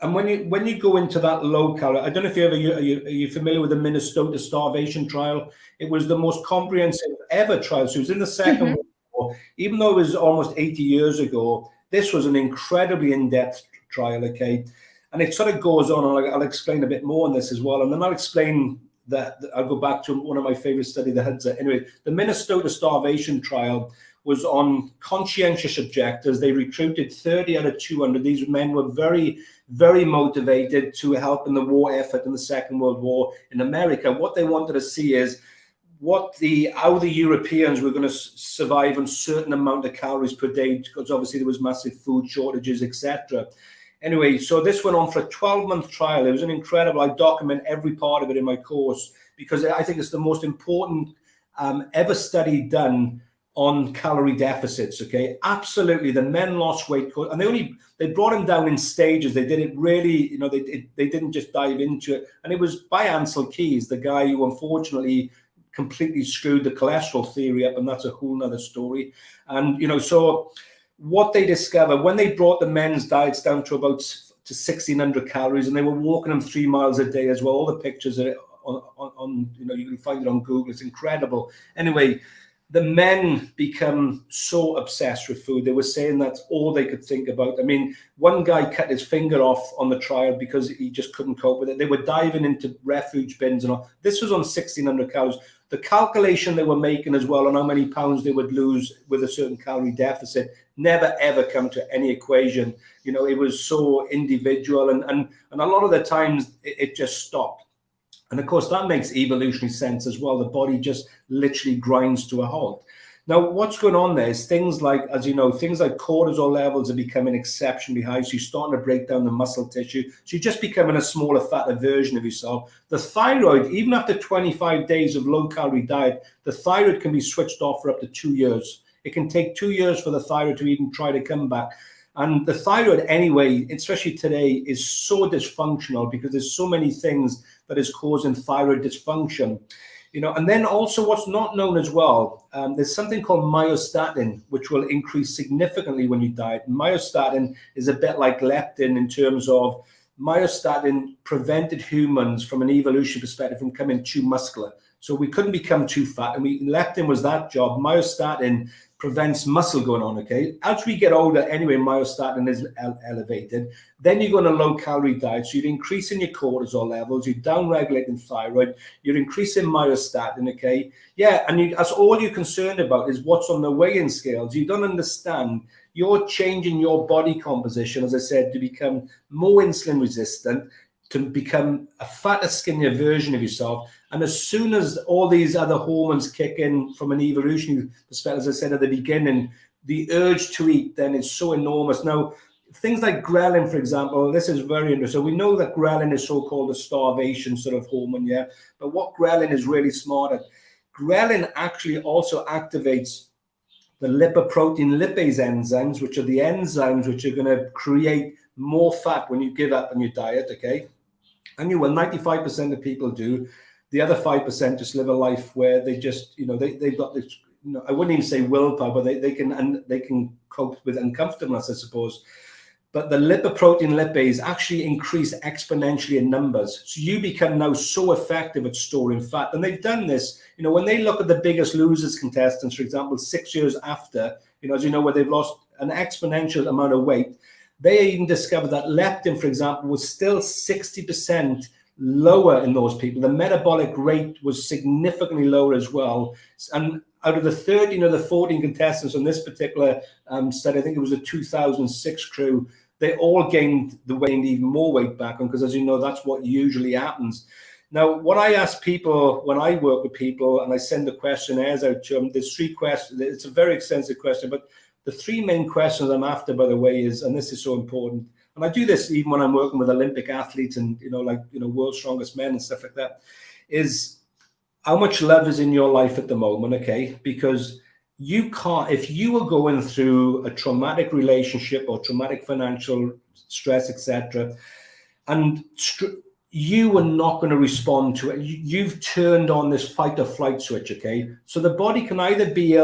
And when you go into that low calorie, I don't know if are you familiar with the Minnesota starvation trial? It was the most comprehensive ever trial. So it was in the Second World War. Even though it was almost 80 years ago, this was an incredibly in-depth trial, okay? And it sort of goes on, and I'll explain a bit more on this as well. And then I'll explain that I'll go back to one of my favorite studies that had anyway, the Minnesota starvation trial was on conscientious objectors. They recruited 30 out of 200. These men were very, very motivated to help in the war effort in the Second World War in America. What they wanted to see is how the Europeans were going to survive on a certain amount of calories per day, because obviously there was massive food shortages, etc. Anyway, so this went on for a 12-month trial. It was an incredible. I document every part of it in my course because I think it's the most important ever study done on calorie deficits. Okay, absolutely. The men lost weight, and they brought them down in stages. They did it really, they didn't just dive into it. And it was by Ansel Keys, the guy who unfortunately completely screwed the cholesterol theory up, and that's a whole nother story. And so what they discovered when they brought the men's diets down to about to 1,600 calories, and they were walking them 3 miles a day as well. All the pictures are on you can find it on Google. It's incredible. Anyway, the men become so obsessed with food. They were saying that's all they could think about. I mean, one guy cut his finger off on the trial because he just couldn't cope with it. They were diving into refuge bins and all. This was on 1,600 calories. The calculation they were making as well on how many pounds they would lose with a certain calorie deficit never, ever come to any equation. It was so individual. And a lot of the times it just stopped. And of course, that makes evolutionary sense as well. The body just literally grinds to a halt. Now, what's going on there is things like, as you know, things like cortisol levels are becoming exceptionally high. So you're starting to break down the muscle tissue. So you're just becoming a smaller, fatter version of yourself. The thyroid, even after 25 days of low-calorie diet, the thyroid can be switched off for up to 2 years. It can take 2 years for the thyroid to even try to come back. And the thyroid anyway, especially today, is so dysfunctional because there's so many things that is causing thyroid dysfunction. And then also what's not known as well, there's something called myostatin, which will increase significantly when you diet. Myostatin is a bit like leptin in terms of myostatin prevented humans from an evolution perspective from becoming too muscular. So we couldn't become too fat, and leptin was that job. Myostatin prevents muscle going on, okay? As we get older, anyway, myostatin is elevated. Then you go on a low-calorie diet, so you're increasing your cortisol levels, you're down-regulating thyroid, you're increasing myostatin, okay? Yeah, and that's all you're concerned about is what's on the weighing scales. You don't understand you're changing your body composition, as I said, to become more insulin resistant, to become a fatter, skinnier version of yourself. And as soon as all these other hormones kick in from an evolutionary perspective, as I said at the beginning, the urge to eat then is so enormous. Now, things like ghrelin, for example, this is very interesting. We know that ghrelin is so-called a starvation sort of hormone, yeah? But what ghrelin is really smart at, ghrelin actually also activates the lipoprotein lipase enzymes, which are the enzymes which are going to create more fat when you give up on your diet, okay? And 95% of people do. The other 5% just live a life where they just, they've got this, I wouldn't even say willpower, but they can cope with uncomfortableness, I suppose. But the lipoprotein lipase actually increase exponentially in numbers. So you become now so effective at storing fat. And they've done this, when they look at the Biggest Losers contestants, for example, 6 years after, as you know, where they've lost an exponential amount of weight, they even discovered that leptin, for example, was still 60% lower in those people. The metabolic rate was significantly lower as well. And out of the 13 or the 14 contestants on this particular study, I think it was a 2006 crew, they all gained even more weight back on, because as you know, that's what usually happens. Now, what I ask people when I work with people and I send the questionnaires out to them, there's 3 questions. It's a very extensive question, but the 3 main questions I'm after, by the way, is, and this is so important, and I do this even when I'm working with Olympic athletes and, world's strongest men and stuff like that, is how much love is in your life at the moment, okay? Because you can't, if you are going through a traumatic relationship or traumatic financial stress, etc., and you are not going to respond to it. You've turned on this fight or flight switch, okay? So the body can either be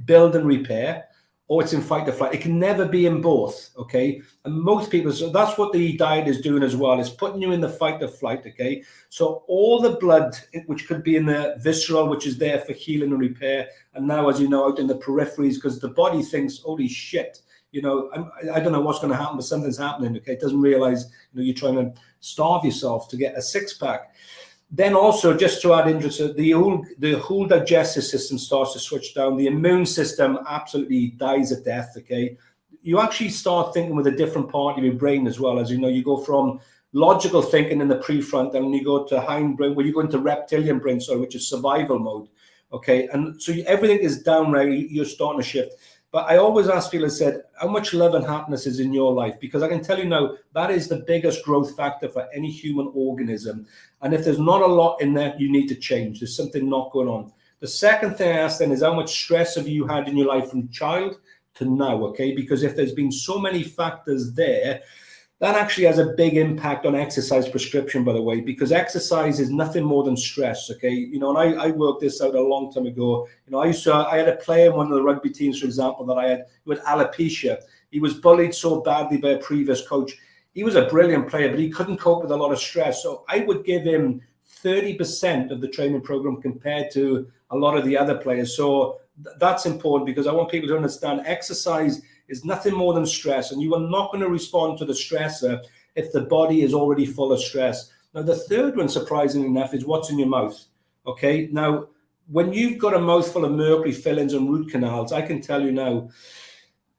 build and repair, or it's in fight or flight. It can never be in both, okay? And most people, so that's what the diet is doing as well, is putting you in the fight or flight, okay? So all the blood, which could be in the visceral, which is there for healing and repair, and now, as you know, out in the peripheries, because the body thinks, holy shit, I don't know what's going to happen, but something's happening, okay? It doesn't realize, you're trying to starve yourself to get a 6-pack. Then also, just to add interest, the whole digestive system starts to switch down. The immune system absolutely dies a death, okay? You actually start thinking with a different part of your brain as well. As you know, you go from logical thinking in the prefrontal, and you go to hindbrain, where you go into reptilian brain, which is survival mode, okay? And so everything is down, right? You're starting to shift. But I always ask people, I said, how much love and happiness is in your life? Because I can tell you now, that is the biggest growth factor for any human organism. And if there's not a lot in there, you need to change. There's something not going on. The second thing I ask then is, how much stress have you had in your life from child to now, okay? Because if there's been so many factors there, that actually has a big impact on exercise prescription, by the way, because exercise is nothing more than stress, okay? And I worked this out a long time ago. I had a player in one of the rugby teams, for example, that I had with alopecia. He was bullied so badly by a previous coach. He was a brilliant player, but he couldn't cope with a lot of stress. So I would give him 30% of the training program compared to a lot of the other players. So that's important, because I want people to understand exercise is nothing more than stress, and you are not going to respond to the stressor if the body is already full of stress. Now, the third one, surprisingly enough, is what's in your mouth, okay? Now, when you've got a mouthful of mercury fillings and root canals, I can tell you now,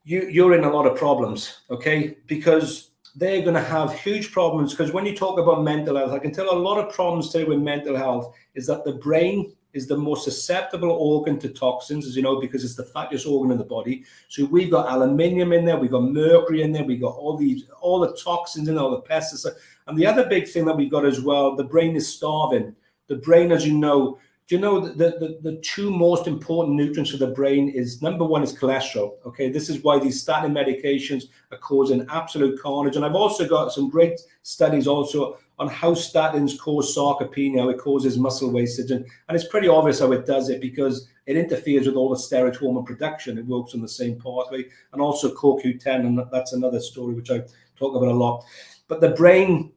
you're in a lot of problems, okay? Because they're going to have huge problems, because when you talk about mental health, I can tell a lot of problems today with mental health is that the brain is the most susceptible organ to toxins, as you know, because it's the fattiest organ in the body. So we've got aluminium in there, we've got mercury in there, we've got all the toxins in there, all the pesticides. And the other big thing that we've got as well, the brain is starving. The brain, as you know, do you know the two most important nutrients for the brain is, number one is cholesterol. Okay, this is why these statin medications are causing absolute carnage. And I've also got some great studies also on how statins cause sarcopenia, how it causes muscle wastage. And it's pretty obvious how it does it, because it interferes with all the steroid hormone production. It works on the same pathway, and also CoQ10, and that's another story which I talk about a lot. But the brain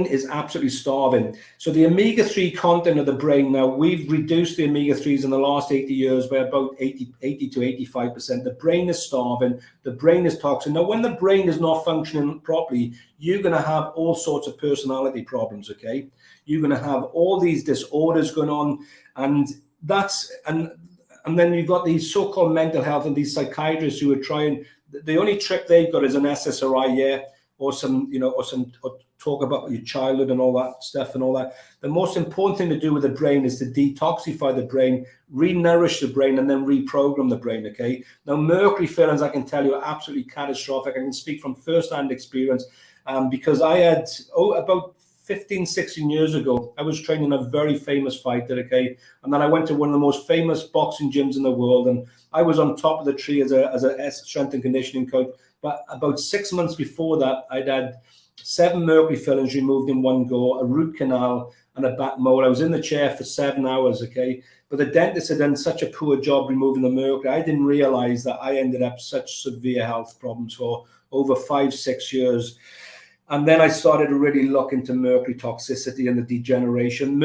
is absolutely starving. So the omega-3 content of the brain, now we've reduced the omega-3s in the last 80 years by about 80 to 85%. The brain is starving. The brain is toxic. Now, when the brain is not functioning properly, you're going to have all sorts of personality problems, okay? You're going to have all these disorders going on, and then you've got these so-called mental health and these psychiatrists who are trying, the only trick they've got is an SSRI, yeah, or talk about your childhood and all that stuff and all that. The most important thing to do with the brain is to detoxify the brain, re-nourish the brain, and then reprogram the brain, okay? Now, mercury fillings, I can tell you, are absolutely catastrophic. I can speak from first-hand experience, because I had, about 15, 16 years ago, I was training a very famous fighter, okay? And then I went to one of the most famous boxing gyms in the world, and I was on top of the tree as a strength and conditioning coach. But about 6 months before that, I'd had 7 mercury fillings removed in one go, a root canal, and a back mole. I was in the chair for 7 hours, okay? But the dentist had done such a poor job removing the mercury. I didn't realize that I ended up such severe health problems for over 5-6 years. And then I started to really look into mercury toxicity and the degeneration.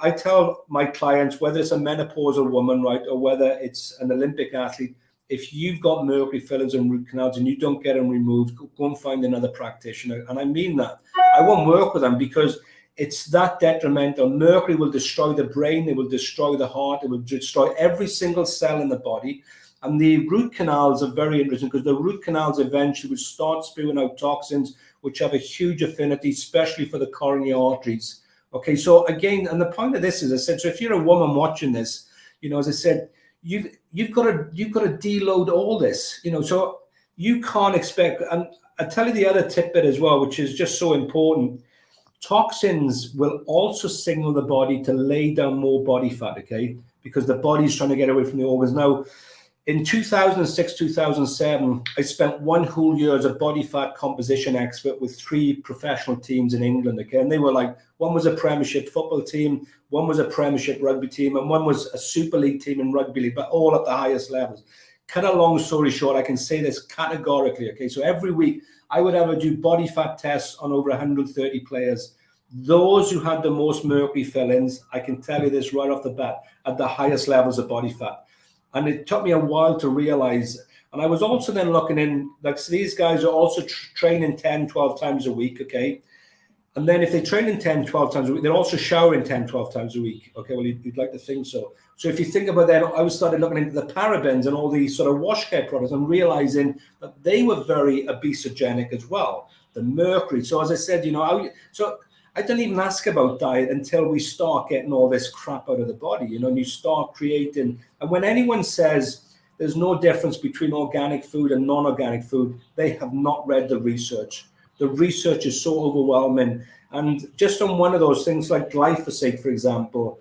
I tell my clients, whether it's a menopausal woman, right, or whether it's an Olympic athlete, if you've got mercury fillings and root canals and you don't get them removed, go and find another practitioner. And I mean that. I won't work with them because it's that detrimental. Mercury will destroy the brain. It will destroy the heart. It will destroy every single cell in the body. And the root canals are very interesting, because the root canals eventually will start spewing out toxins which have a huge affinity, especially for the coronary arteries. Okay, so again, and the point of this is, I said, so if you're a woman watching this, as I said, you've got to deload all this, so you can't expect. And I tell you the other tidbit as well, which is just so important. Toxins will also signal the body to lay down more body fat, okay, because the body's trying to get away from the organs. Now, in 2006, 2007, I spent 1 whole year as a body fat composition expert with 3 professional teams in England, okay? And they were like, one was a Premiership football team, one was a Premiership rugby team, and one was a Super League team in rugby league, but all at the highest levels. Cut a long story short, I can say this categorically, okay? So every week, I would have to do body fat tests on over 130 players. Those who had the most mercury fillings, I can tell you this right off the bat, at the highest levels of body fat. And it took me a while to realize. And I was also then looking in, like, so these guys are also training 10, 12 times a week, okay? And then if they train in 10, 12 times a week, they're also showering 10, 12 times a week. Okay, well, you'd like to think so. So if you think about that, I started looking into the parabens and all these sort of wash care products and realizing that they were very obesogenic as well, the mercury. So as I said, I don't even ask about diet until we start getting all this crap out of the body, and you start creating. And when anyone says there's no difference between organic food and non-organic food, they have not read the research. The research is so overwhelming. And just on one of those things like glyphosate, for example,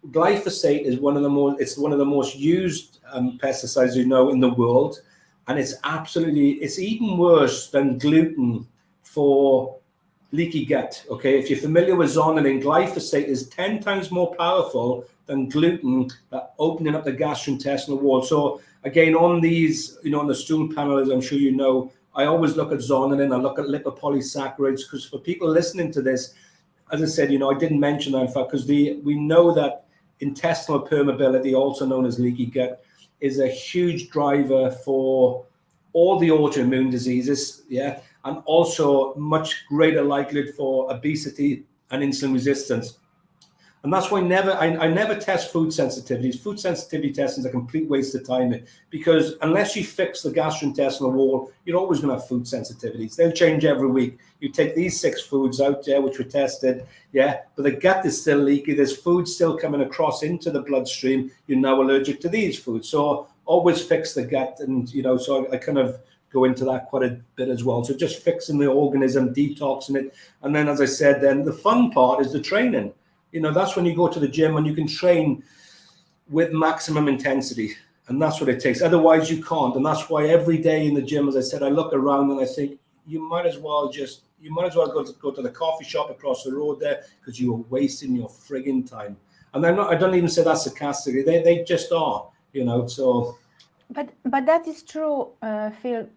glyphosate is one of the most used pesticides, in the world. And it's even worse than gluten for leaky gut. Okay, if you're familiar with zonulin, glyphosate is 10 times more powerful than gluten at opening up the gastrointestinal wall. So again, on these, on the stool panel, as I'm sure you know, I always look at zonulin, I look at lipopolysaccharides, because for people listening to this, as I said, I didn't mention that, in fact, because we know that intestinal permeability, also known as leaky gut, is a huge driver for all the autoimmune diseases, yeah, and also much greater likelihood for obesity and insulin resistance. And that's why I never test food sensitivities. Food sensitivity testing is a complete waste of time, because unless you fix the gastrointestinal wall, you're always going to have food sensitivities. They'll change every week. You take these 6 foods out there, which were tested, yeah, but the gut is still leaky. There's food still coming across into the bloodstream. You're now allergic to these foods. So always fix the gut. And, so I kind of go into that quite a bit as well. So just fixing the organism, detoxing it. And then, as I said, then the fun part is the training. that's when you go to the gym and you can train with maximum intensity. And that's what it takes. Otherwise, you can't. And that's why every day in the gym, as I said, I look around and I think you might as well go to the coffee shop across the road there, because you are wasting your frigging time. And I don't even say that sarcastically. They just are, so. But that is true, Phil.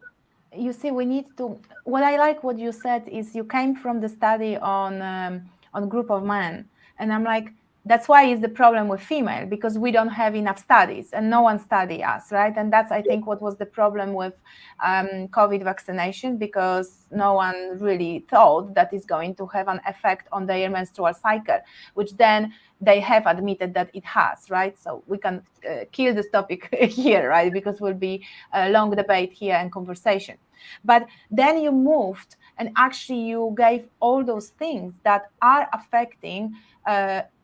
You see, we need to. What I like what you said is you came from the study on group of men, and I'm like, that's why is the problem with female, because we don't have enough studies and no one study us, right? And that's, I think, what was the problem with COVID vaccination, because no one really thought that is going to have an effect on their menstrual cycle, which then they have admitted that it has, right? So we can kill this topic here, right? Because will be a long debate here and conversation. But then you moved and actually you gave all those things that are affecting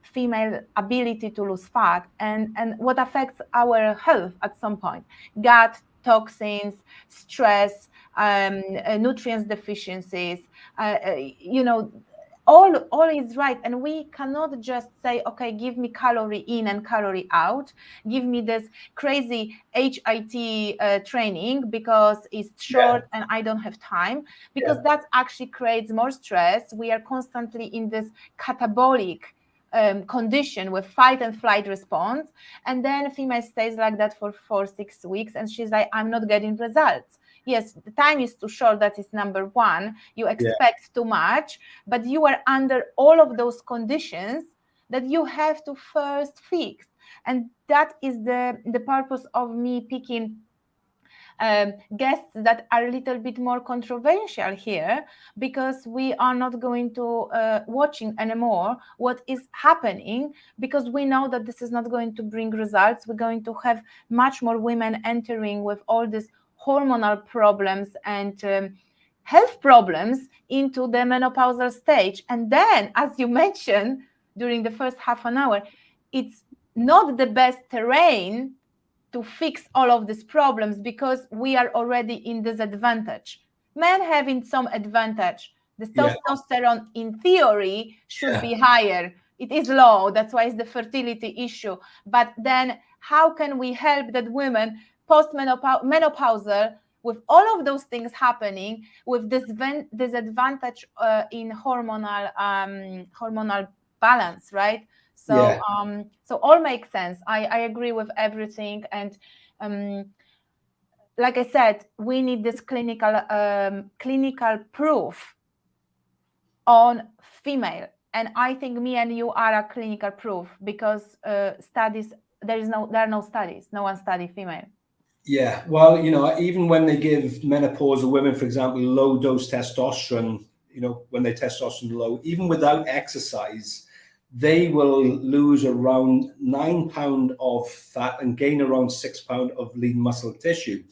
female ability to lose fat and what affects our health at some point: gut, toxins, stress, nutrients deficiencies, all is right. And we cannot just say, okay, give me calorie in and calorie out, give me this crazy HIIT training because it's short and I don't have time, because that actually creates more stress. We are constantly in this catabolic condition with fight and flight response, and then female stays like that for 4-6 weeks and she's like, I'm not getting results. Yes, the time is too short, that is number one. You expect too much, but you are under all of those conditions that you have to first fix. And that is the purpose of me picking guests that are a little bit more controversial here, because we are not going to watching anymore what is happening, because we know that this is not going to bring results. We're going to have much more women entering with all these hormonal problems and health problems into the menopausal stage. And then, as you mentioned during the first half an hour, it's not the best terrain to fix all of these problems, because we are already in disadvantage. Men having some advantage. The testosterone in theory should be higher. It is low, that's why it's the fertility issue. But then how can we help that women post-menopausal, with all of those things happening, with this disadvantage in hormonal balance, right? So so all makes sense. I agree with everything. And like I said, we need this clinical proof on female. And I think me and you are a clinical proof, because studies, there are no studies. No one study female. Yeah, well, even when they give menopausal women, for example, low dose testosterone, when they testosterone low, even without exercise, they will lose around 9 pounds of fat and gain around 6 pounds of lean muscle tissue.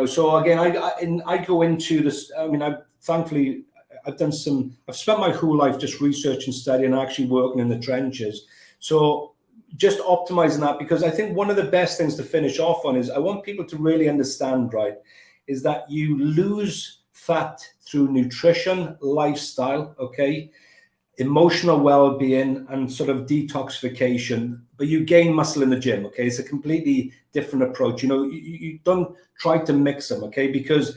So again, I go into this. I mean, thankfully I've spent my whole life just researching, studying, actually working in the trenches. So just optimizing that, because I think one of the best things to finish off on is I want people to really understand, right, is that you lose fat through nutrition, lifestyle, okay, emotional well-being, and sort of detoxification, but you gain muscle in the gym, okay? It's a completely different approach. You don't try to mix them, okay? Because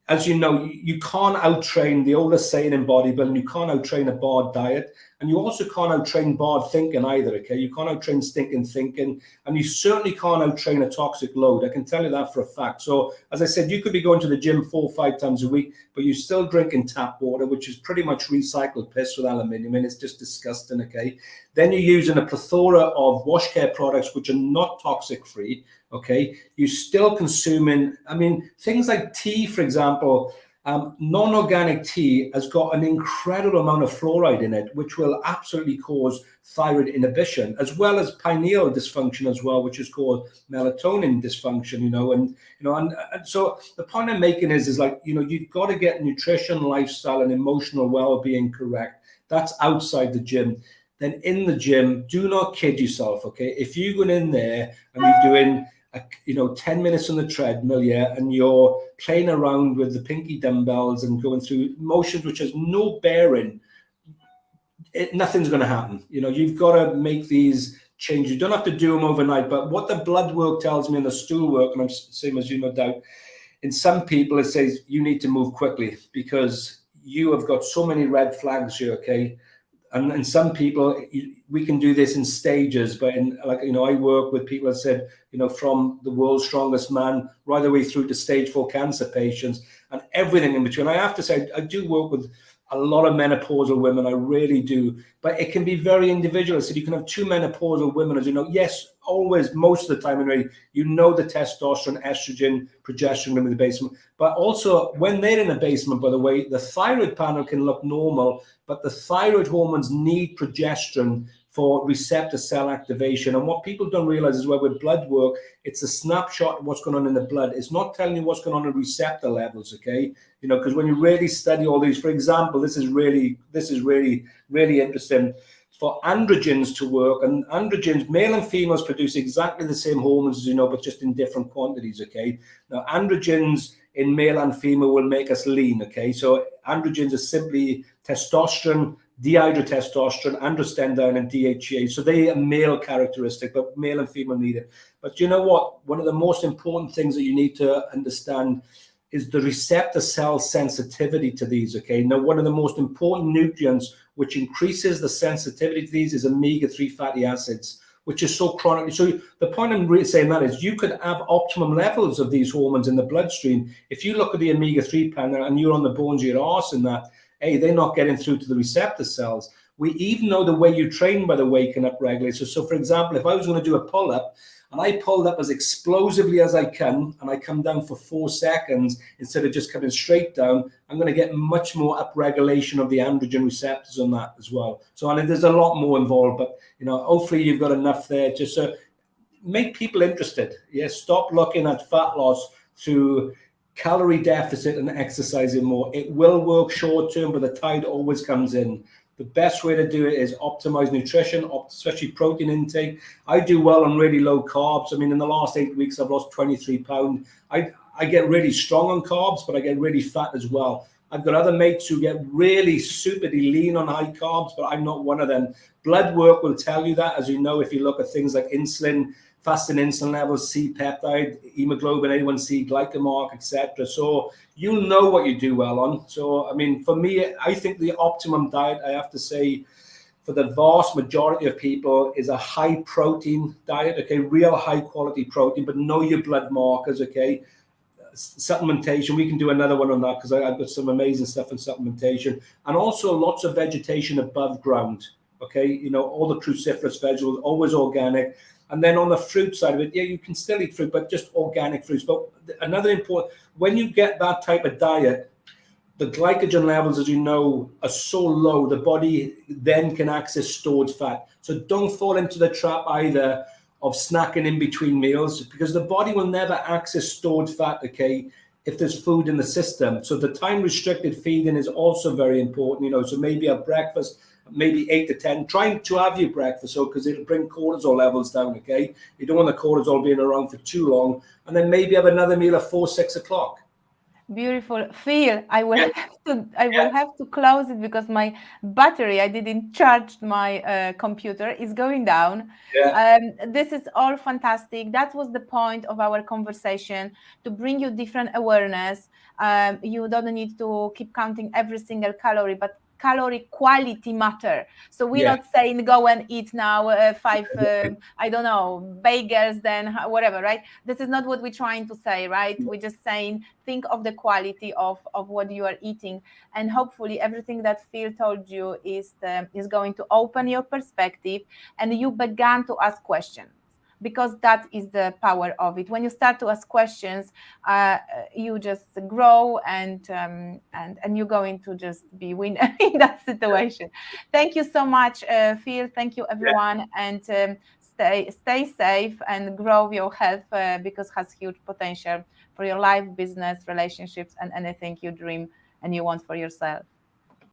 as you know, you can't outtrain, the oldest saying in bodybuilding, you can't outtrain a barred diet, and you also can't outtrain barred thinking either, okay? You can't outtrain stinking thinking, and you certainly can't outtrain a toxic load. I can tell you that for a fact. So as I said, you could be going to the gym 4 or 5 times a week, but you're still drinking tap water, which is pretty much recycled piss with aluminium, and it's just disgusting, okay? Then you're using a plethora of wash care products, which are not toxic free, okay? You're still consuming, I mean, things like tea, for example. Non-organic tea has got an incredible amount of fluoride in it, which will absolutely cause thyroid inhibition, as well as pineal dysfunction as well, which is called melatonin dysfunction, and so the point I'm making is like, you've got to get nutrition, lifestyle, and emotional well-being correct. That's outside the gym. Then in the gym, do not kid yourself, okay? If you're going in there and you're doing 10 minutes on the treadmill, and you're playing around with the pinky dumbbells and going through motions which has no bearing, nothing's going to happen. You've got to make these changes. You don't have to do them overnight. But what the blood work tells me and the stool work, and I'm same as you, no doubt, in some people it says you need to move quickly because you have got so many red flags here, okay? And in some people, we can do this in stages, but I work with people that said, from the world's strongest man right the way through to stage 4 cancer patients and everything in between. I have to say, I do work with a lot of menopausal women, I really do, but it can be very individual. So you can have 2 menopausal women, as you know, yes, always, most of the time anyway, the testosterone, estrogen, progesterone in the basement, but also when they're in the basement, by the way, the thyroid panel can look normal, but the thyroid hormones need progesterone for receptor cell activation. And what people don't realize is, well, with blood work, it's a snapshot of what's going on in the blood. It's not telling you what's going on in receptor levels, okay? Because when you really study all these, for example, this is really interesting. For androgens to work, and androgens, male and females produce exactly the same hormones, but just in different quantities, okay? Now, androgens in male and female will make us lean, okay? So androgens are simply testosterone, dihydrotestosterone, androstenedione, and DHEA. So they are male characteristic, but male and female need it. But you know what? One of the most important things that you need to understand is the receptor cell sensitivity to these, okay? Now, one of the most important nutrients which increases the sensitivity to these is omega-3 fatty acids, which is so chronically. So the point I'm saying that is you could have optimum levels of these hormones in the bloodstream. If you look at the omega-3 panel and you're on the bones of your arse and that, hey, they're not getting through to the receptor cells. We even know the way you train, by the way, can upregulate. So for example, if I was going to do a pull-up, and I pulled up as explosively as I can, and I come down for 4 seconds instead of just coming straight down, I'm going to get much more upregulation of the androgen receptors on that as well. So and there's a lot more involved, but hopefully you've got enough there just to make people interested. Yes, stop looking at fat loss through calorie deficit and exercising more. It will work short term, but the tide always comes in. The best way to do it is optimize nutrition, especially protein intake. I do well on really low carbs. I mean, in the last 8 weeks, I've lost 23 pounds. I get really strong on carbs, but I get really fat as well. I've got other mates who get really superly lean on high carbs, but I'm not one of them. Blood work will tell you that, as you know, if you look at things like insulin, fasting insulin levels, C-peptide, hemoglobin, A1C, glycomark, etc. So you'll know what you do well on. So, I mean, for me, I think the optimum diet, I have to say, for the vast majority of people is a high protein diet, okay, real high quality protein, but know your blood markers, okay. Supplementation, we can do another one on that because I've got some amazing stuff in supplementation, and also lots of vegetation above ground, okay, all the cruciferous vegetables, always organic. And then on the fruit side of it, yeah, you can still eat fruit, but just organic fruits. But another important, when you get that type of diet, the glycogen levels, as you know, are so low, the body then can access stored fat. So don't fall into the trap either of snacking in between meals, because the body will never access stored fat, okay, if there's food in the system. So the time restricted feeding is also very important, so maybe at breakfast, maybe 8 to 10, trying to have your breakfast, so because it'll bring cortisol levels down, okay? You don't want the cortisol being around for too long. And then maybe have another meal at 4, 6 o'clock. Beautiful. Phil, I will have to close it because my battery, I didn't charge my computer, is going down. Yeah. This is all fantastic. That was the point of our conversation, to bring you different awareness. You don't need to keep counting every single calorie, but calorie quality matter. So we're not saying go and eat now 5 I don't know, bagels, then whatever, right? This is not what we're trying to say, right? We're just saying think of the quality of what you are eating, and hopefully everything that Phil told you is going to open your perspective, and you began to ask questions, because that is the power of it. When you start to ask questions, you just grow, and you're going to just be winner in that situation. Thank you so much, Phil. Thank you, everyone, and stay safe and grow your health, because it has huge potential for your life, business, relationships, and anything you dream and you want for yourself.